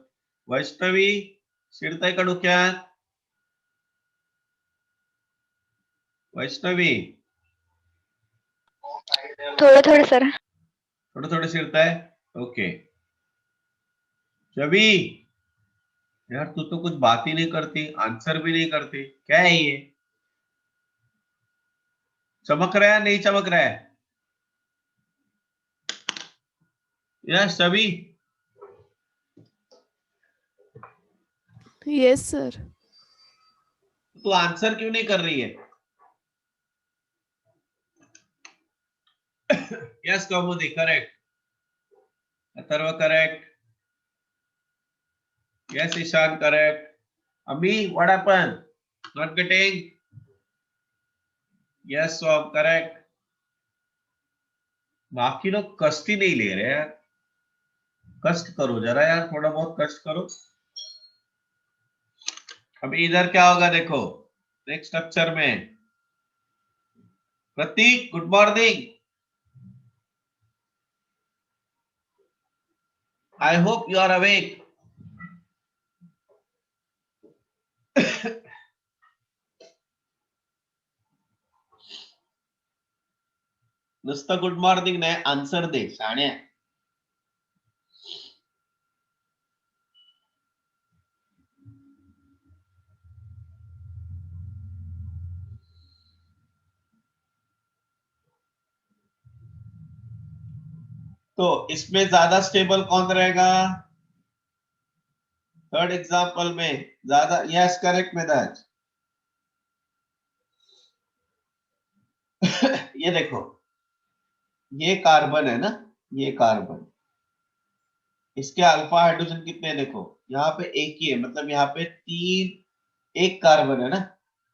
वैष्णवी शिरताई का डोक्यात, वैष्णवी थोडं थोडं सर. थोड़ा थोड़ा शिरताय, ओके। छवि, यार तू तो कुछ बात ही नहीं करती, आंसर भी नहीं करती, क्या है ये? चमक रहा है नहीं चमक रहा है? यार छवि, यस सर. तू आंसर क्यों नहीं कर रही है? Yes Kaumudi correct, Atharva correct, yes Ishan correct, Ami what happened, not getting? Yes Som correct. बाकी लोग कष्ट ही नहीं ले रहे यार, कष्ट करो जरा यार, थोड़ा बहुत कष्ट करो। अभी इधर क्या होगा देखो, नेक्स्ट स्ट्रक्चर में, Prateek good morning, I hope you are awake. नुसतं गुड मॉर्निंग नाही, आन्सर दे शाण्या। तो इसमें ज्यादा स्टेबल कौन रहेगा, थर्ड एग्जांपल में ज्यादा, यस करेक्ट मेदाज। ये देखो, ये कार्बन है ना, ये कार्बन, इसके अल्फा हाइड्रोजन कितने हैं देखो, यहाँ पे एक ही है, मतलब यहाँ पे तीन, एक कार्बन है ना,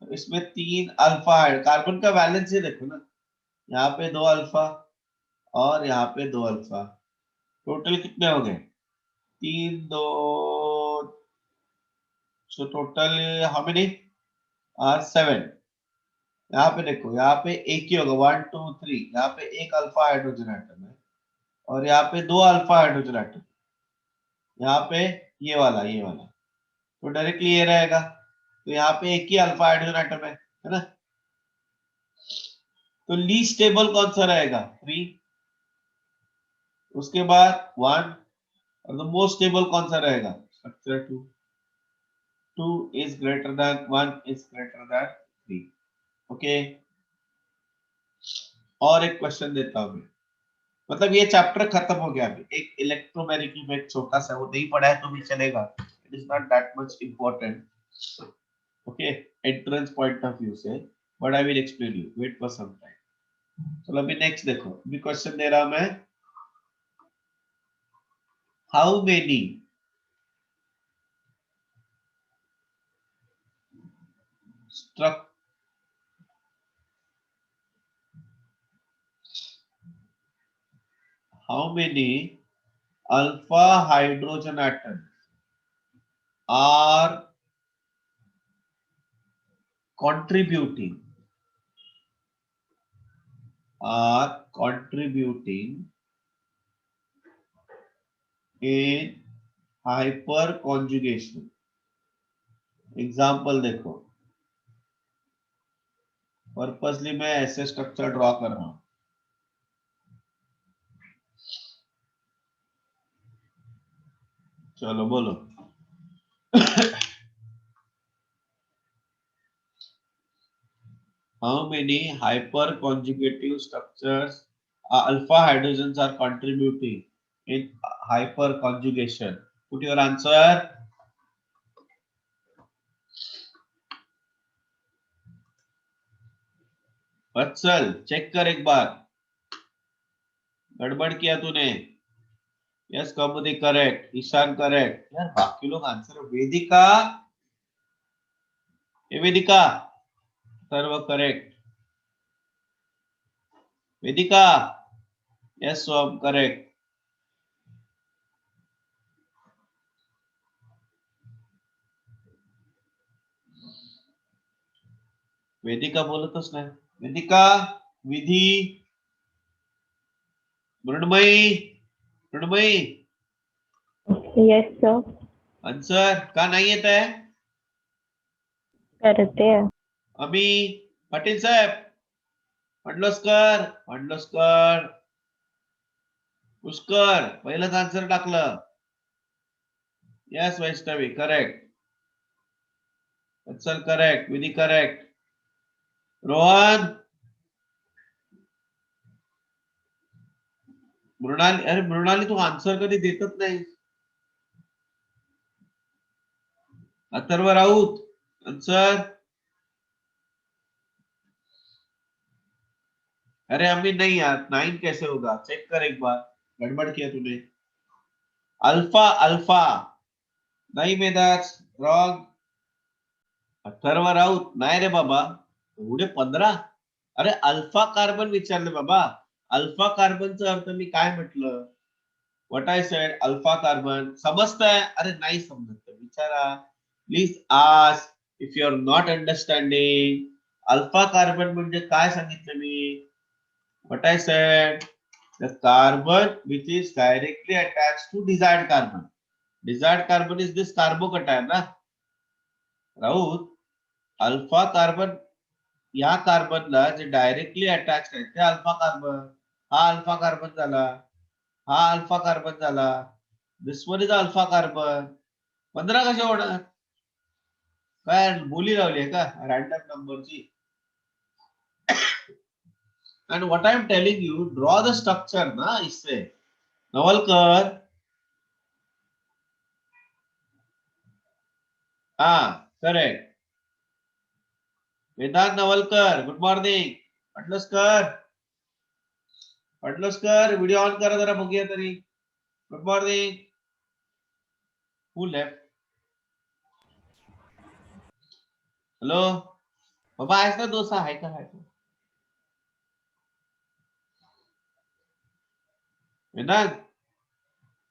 तो इसमें तीन अल्फा कार्बन का बैलेंस ही देखो ना, यहाँ पे दो अल्फा और यहाँ पे दो अल्फा, टोटल कितने हो गए, तीन दो, so total how many are 7। यहाँ पे देखो, यहाँ पे एक ही होगा 1 2 3, यहाँ पे एक अल्फा हाइड्रोजन एटम है और यहाँ पे दो अल्फा हाइड्रोजन एटम, यहाँ पे ये वाला, तो डायरेक्टली ये रहेगा, तो यहाँ पे एक ही अल्फा हाइड्रोजन एटम है ना, तो लीस्ट स्टेबल कौन सा रहेगा, 3, उसके बाद 1, और मोस्ट स्टेबल कौन सा रहेगा, structure 2, 2 is greater than 1 is greater than 3। Okay, और एक क्वेश्चन देता हूं मैं, मतलब ये चैप्टर खत्म हो गया, अभी एक इलेक्ट्रोमैग्नेटिक में एक छोटा सा, वो नहीं पढ़ा है तो भी चलेगा, it is not that much important, okay, entrance point of view से, but I will explain you, wait for some time. चलो अभी नेक्स्ट देखो, अभी क्वेश्चन दे रहा हूं मैं, how many struct how many alpha hydrogen atoms are contributing in hyperconjugation? Example देखो, purposely मैं ऐसे स्ट्रक्चर ड्रॉ कर रहा हूं, चलो बोलो। How many hyperconjugative structures alpha hydrogens are contributing in hyperconjugation? Put your answer. Vatsal check कर एक बार, गड़बड़ किया तूने. Yes Kaumudi correct, Ishaan correct. यार बाकी लोग आंसर. वेदिका, ये वेदिका सर्व करेक्ट. वेदिका, यस स्वाम करेक्ट. वेदिका बोलतच नाही. Vedika, Vidhi, Mrunmayi, Mrunmayi yes sir. Answer का नाही येत आहे? करते हैं. अमी, पाटील साहेब, मंडलोस्कर, मंडलोस्कर, पुष्कर पहिलंच आन्सर टाकलं. Yes Vaishnavi correct. Vatsal correct, Vidhi correct. Rohan, Mrunali, अरे मृणाली तू आन्सर कधी देतच नाही. अथर्व राऊत आंसर. अरे अभी नहीं यार, 9 कैसे होगा? चेक कर एक बार, गड़बड़ किया तूने. अल्फा अल्फा नाही मेदास, रॉंग. अथर्व राऊत नाही रे बाबा, एवढे 15. अरे अल्फा कार्बन विचारले बाबा. अल्फा कार्बनचा अर्थ मी काय म्हटलं? What I said, alpha carbon. समजतंय? अरे नाही समजत विचारा, please ask if you are not understanding. Alpha carbon म्हणजे काय सांगितलं मी? What I said, the carbon which is directly attached to desired carbon. Desired carbon is this carbocation ना. Raut, alpha carbon या कार्बनला जे डायरेक्टली अटॅच आहे ते अल्फा कार्बन. हा alpha carbon झाला, हा अल्फा कार्बन झाला. This one is alpha carbon. 15 कसे होणार? काय बोली लावली आहे का रॅन्डम नंबरची? And what I am telling you, draw the structure ना इससे. नवलकर, हाँ correct. Vedant Navalkar good morning. Patalsakar, Patalsakar video on करा जरा बघूया तरी. Good morning. Who left? Hello बाबा, आहेस ना? डोसा आहे का? आहे का? वेदांत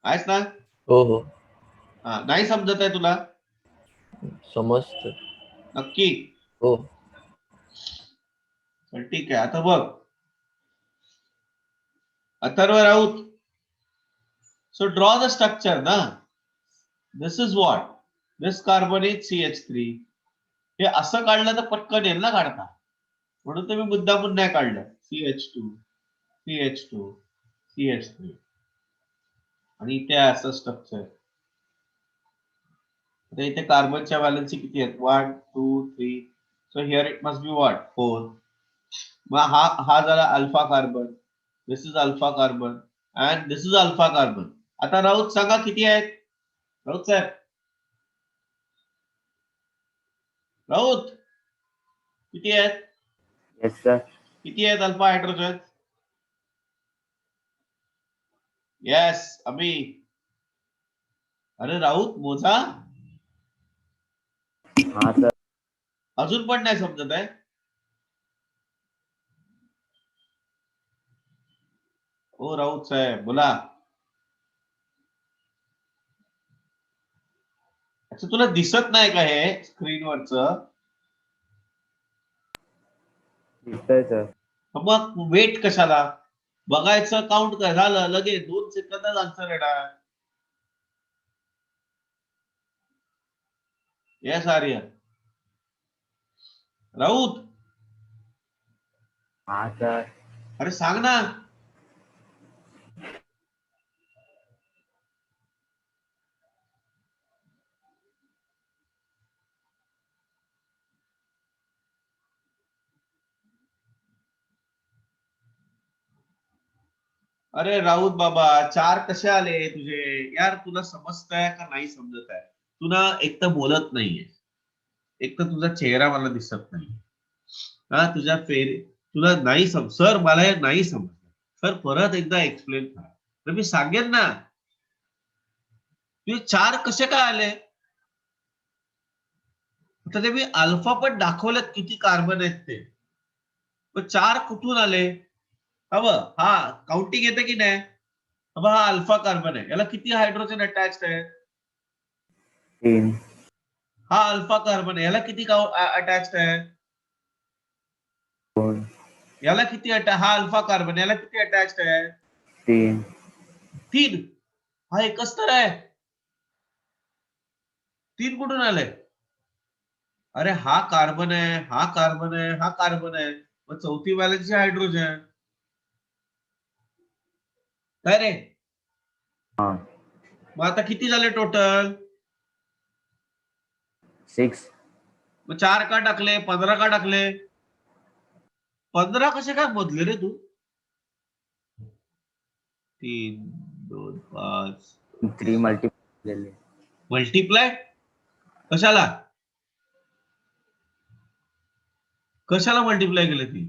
आहेस ना? हो हो हा, नाही समजत आहे तुला? समजतं. नक्की? हो तर ठीक आहे. आता बघ Atharva Raut, so draw the structure ना. This is what, this carbon is CH3. हे असं काढलं तर पटकन येईल ना काढता, म्हणून तुम्ही मुद्दामून नाही काढलं. CH2, CH2, CH3. आणि इथे असं स्ट्रक्चर. आता इथे कार्बनच्या व्हॅलन्सी किती आहेत? 1 2 3. So here it must be what 4. मग हा हा झाला alpha carbon. This is alpha carbon and this is alpha carbon. आता राऊत सांगा किती आहेत? राऊत साहेब, राऊत किती आहेत? Yes, sir. किती आहेत अल्फा हायड्रोजन? येस अभि. अरे राऊत मोजा. हाँ सर. अजून पण नाही समजत आहे? ओ राऊत साहेब बोला. अच्छा, तुला दिसत नाही का हे स्क्रीनवरच? दिसतंय सर. मग वेट कशाला? बघायचं, काउंट काय झालं, लगेच 2 सेकंदात आन्सर येणार. येस आर्य. राऊत, हाँ सर. अरे सांग ना. अरे राऊत बाबा, 4 कसे आले तुझे? यार तुला समजतंय का नाही समजत आहे? तू ना एक तर बोलत नाहीये, एक तर तुझा चेहरा मला दिसत नाही, हा तुझ्या तुला नाही सर मला हे नाही समजलं. सर परत एकदा एक्सप्लेन करा. तर मी सांगेन ना, तुझे 4 कसे काय आले? आता ते मी अल्फा पण दाखवलं किती कार्बन आहेत ते, पण 4 कुठून आले? हा काउंटिंग येते की नाही? हा अल्फा कार्बन आहे, याला किती हायड्रोजन अटॅच्ड आहे? 3. हा अल्फा कार्बन आहे, याला किती अटॅच्ड आहे? 2. याला किती हा अल्फा कार्बन, याला किती अटॅच्ड आहे? 3. 3. हा एकच तर आहे, 3 कुठून आले? अरे हा कार्बन आहे, हा कार्बन आहे, हा कार्बन आहे, मग चौथी व्हॅलेन्सी हायड्रोजन. काय रे? हाँ. मग आता किती झाले टोटल? 6. मग 4 का टाकले, 15 का टाकले? 15 कसे काय बदले रे तू? 3, 2, 5 3 मल्टीप्लाई ले ले. मल्टिप्लाय कशाला? कशाला मल्टिप्लाय केले ती?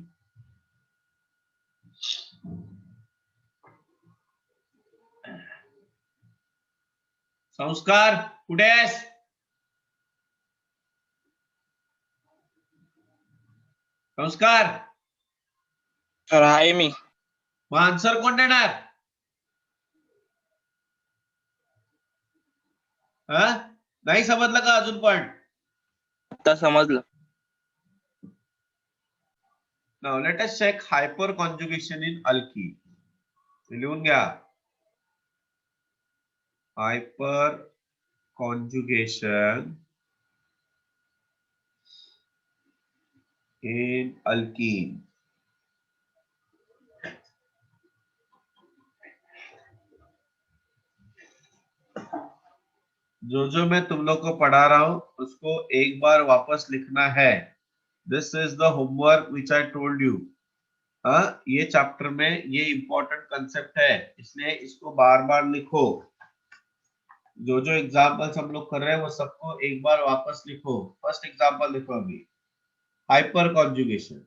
संस्कार कुठे आहेस? संस्कार. सर आहे मी. मग आन्सर कोण देणार? हा नाही समजलं का अजून पण? आता समजलं. Now let us check hyperconjugation in alkene. लिहून घ्या. Hyperconjugation in alkene. जो मैं तुम लोग को पढ़ा रहा हूं उसको एक बार वापस लिखना है. This is the homework which I told you. ये चैप्टर में ये इंपॉर्टेंट कंसेप्ट है, इसलिए इसको बार बार लिखो. जो एग्जाम्पल्स हम लोग कर रहे हैं वो सबको एक बार वापस लिखो. फर्स्ट एग्जाम्पल लिखो अभी. Hyperconjugation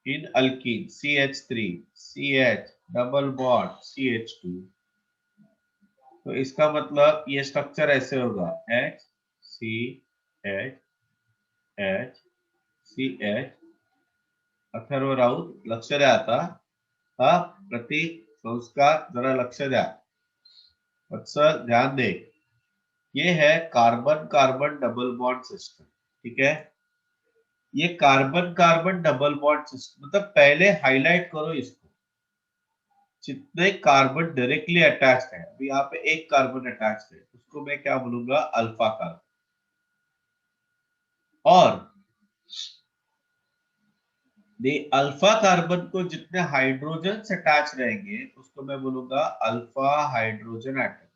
in alkene CH3 CH double bond CH2. तो इसका मतलब ये स्ट्रक्चर ऐसे होगा HCH अथर्व राऊत लक्ष द्या आता. हा प्रतीक संस्कार जरा लक्ष द्या. वत्सल ध्यान दे. ये है carbon carbon double bond system. ठीक है, ये carbon carbon double bond system मतलब पहले हाईलाइट करो इसको. जितने कार्बन डायरेक्टली अटैच्ड है, अभी यहाँ पे एक कार्बन अटैच्ड है, उसको मैं क्या बोलूंगा? Alpha carbon. और अल्फा कार्बन को जितने हाइड्रोजन अटैच रहेंगे उसको मैं बोलूंगा अल्फा हाइड्रोजन एटम.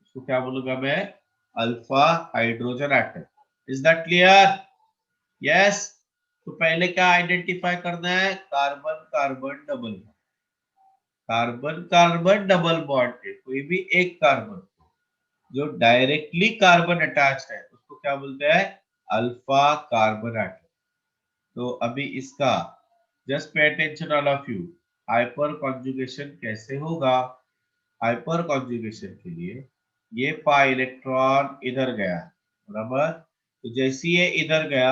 उसको क्या बोलूंगा मैं? Alpha hydrogen atom. Is that clear? Yes. तो पहले क्या आइडेंटिफाई करना है? Carbon carbon double bond. Carbon carbon double bond के कोई भी एक कार्बन जो डायरेक्टली कार्बन अटैच है उसको क्या बोलते हैं? Alpha carbon atom. तो अभी इसका just pay attention all of you. Hyper conjugation कैसे होगा? हाइपर कॉन्जुगेशन के लिए ये पाई इलेक्ट्रॉन इधर गया, बराबर. तो जैसे ये इधर गया,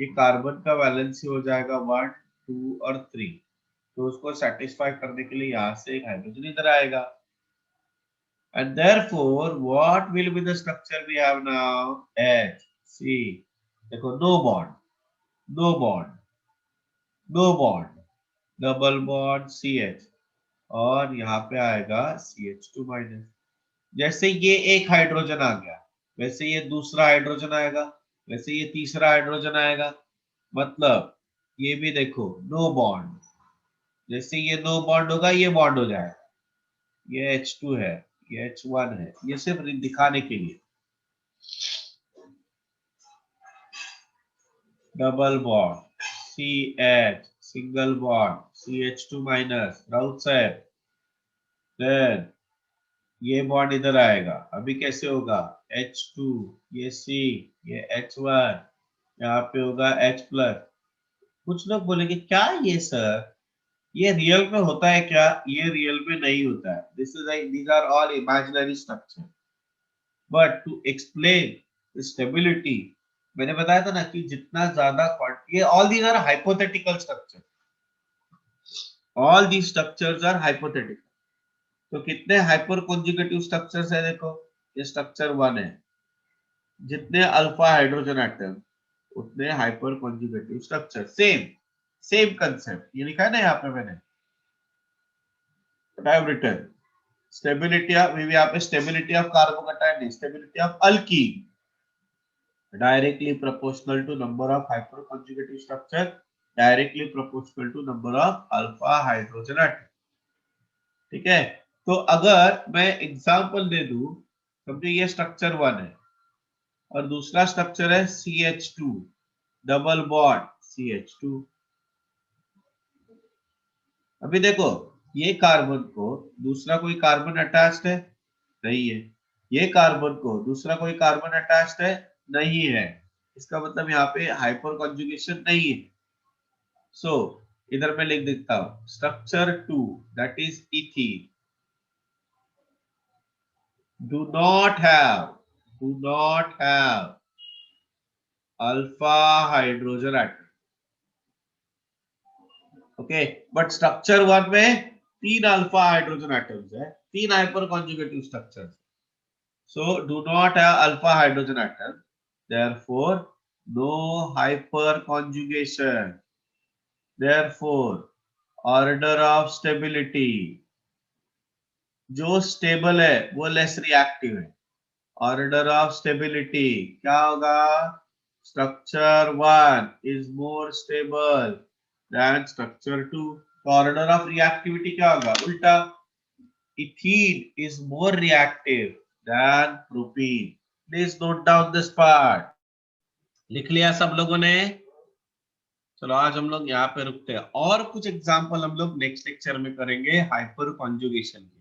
ये कार्बन का वैलेंसी हो जाएगा 1 2 और 3. तो उसको सेटिस्फाई करने के लिए यहां से एक हाइड्रोजन इधर आएगा. And therefore, what will be the structure we have now? H. See, देखो no bond, no bond, no bond, double bond CH, और यहाँ पे आएगा CH2 माइनस. जैसे ये एक हाइड्रोजन आ गया, वैसे ये दूसरा हाइड्रोजन आएगा, वैसे ये तीसरा हाइड्रोजन आएगा. मतलब ये भी देखो नो बॉन्ड. जैसे ये नो बॉन्ड होगा, ये बॉन्ड हो जाएगा. ये H2 है, ये H1 है, ये सिर्फ दिखाने के लिए. Double bond CH, single bond CH2 minus. Raut साहब देन ये बॉन्ड इधर आएगा, अभी कैसे होगा H2, ये C, ये H1, यहाँ पे होगा H प्लस। कुछ लोग बोलेंगे क्या ये सर, ये रियल में होता है क्या? ये रियल में नहीं होता है, these are all imaginary structure, but to explain stability, मैंने बताया था ना कि जितना ज्यादा ये all these are hypothetical structure, all these structures are hypothetical। तो कितने हाइपर कॉन्जुगेटिव स्ट्रक्चर्स है देखो, ये स्ट्रक्चर 1 है, जितने अल्फा हाइड्रोजन एटम उतने hyper conjugative structure, same concept, ये लिखा है ना यहाँ पे मैंने, I have written stability of, यहाँ पे स्टेबिलिटी ऑफ कार्बोकैटायन नहीं, stability of alkene directly proportional to number of hyper conjugative structure, directly proportional to number of alpha hydrogen atom. ठीक है, तो अगर मैं एग्जांपल दे दूं, समझिए ये स्ट्रक्चर 1 है और दूसरा स्ट्रक्चर है CH2 डबल बॉन्ड CH2। अभी देखो ये कार्बन को दूसरा कोई कार्बन अटैच्ड है नहीं है, ये कार्बन को दूसरा कोई कार्बन अटैच्ड है नहीं है, इसका मतलब यहाँ पे हाइपर कॉन्जुगेशन नहीं है। सो इधर मैं लिख देता हूं structure 2 that is ethene do not have alpha hydrogen atom, okay, but structure 1 में 3 अल्फा हाइड्रोजन एटम्स है, 3 hyper conjugative structures, so do not have alpha hydrogen atom, therefore no hyper conjugation, therefore order of stability, जो stable है वो less reactive है, order of stability क्या होगा, structure 1 is more stable than structure 2, तो order of reactivity क्या होगा, उल्टा, ethene is more reactive than propene. Please note down this part. लिख लिया सब लोगों ने? चलो आज हम लोग यहाँ पे रुकते हैं, और कुछ एग्जांपल हम लोग नेक्स्ट लेक्चर में करेंगे हाइपर कॉन्जुगेशन के।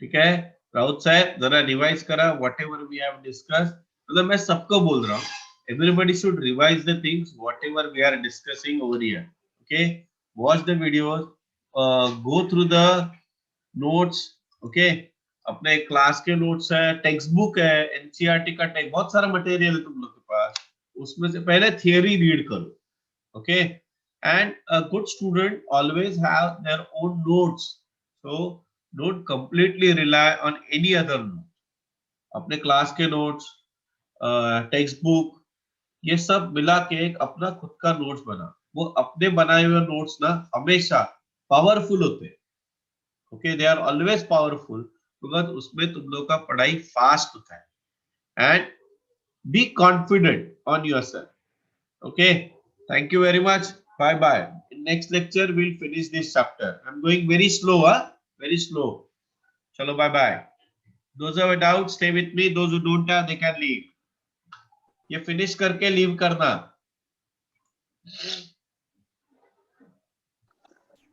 ठीक है राउत साहब, जरा रिवाइज करा व्हाटएवर वी हैव डिस्कस, मतलब मैं सबको बोल रहा हूँ, everybody should revise the things whatever we are discussing over here. Okay, watch the videos, go through the notes. Okay, अपने क्लास के नोट्स है, टेक्स्ट बुक है, एनसीईआरटी का टेक्स्ट, बहुत सारा मटेरियल है तुम लोग के पास, उसमें से पहले थियरी रीड करो। Okay, and a good student always have their own notes, so don't completely rely on any other note। अपने क्लास के नोट्स, टेक्स्ट बुक, ये सब मिला के एक अपना खुद का नोट्स बना। वो अपने बनाए हुए नोट्स ना हमेशा पावरफुल होते हैं। Okay, they are always powerful because उसमें तुम लोग का पढ़ाई फास्ट होता है। And be confident on yourself. Okay, thank you very much, bye bye. Next lecture will finish this chapter, I am going very slow, very slow। चलो bye bye. Those who have doubts stay with me, those who don't have they can leave। ये finish करके leave करना।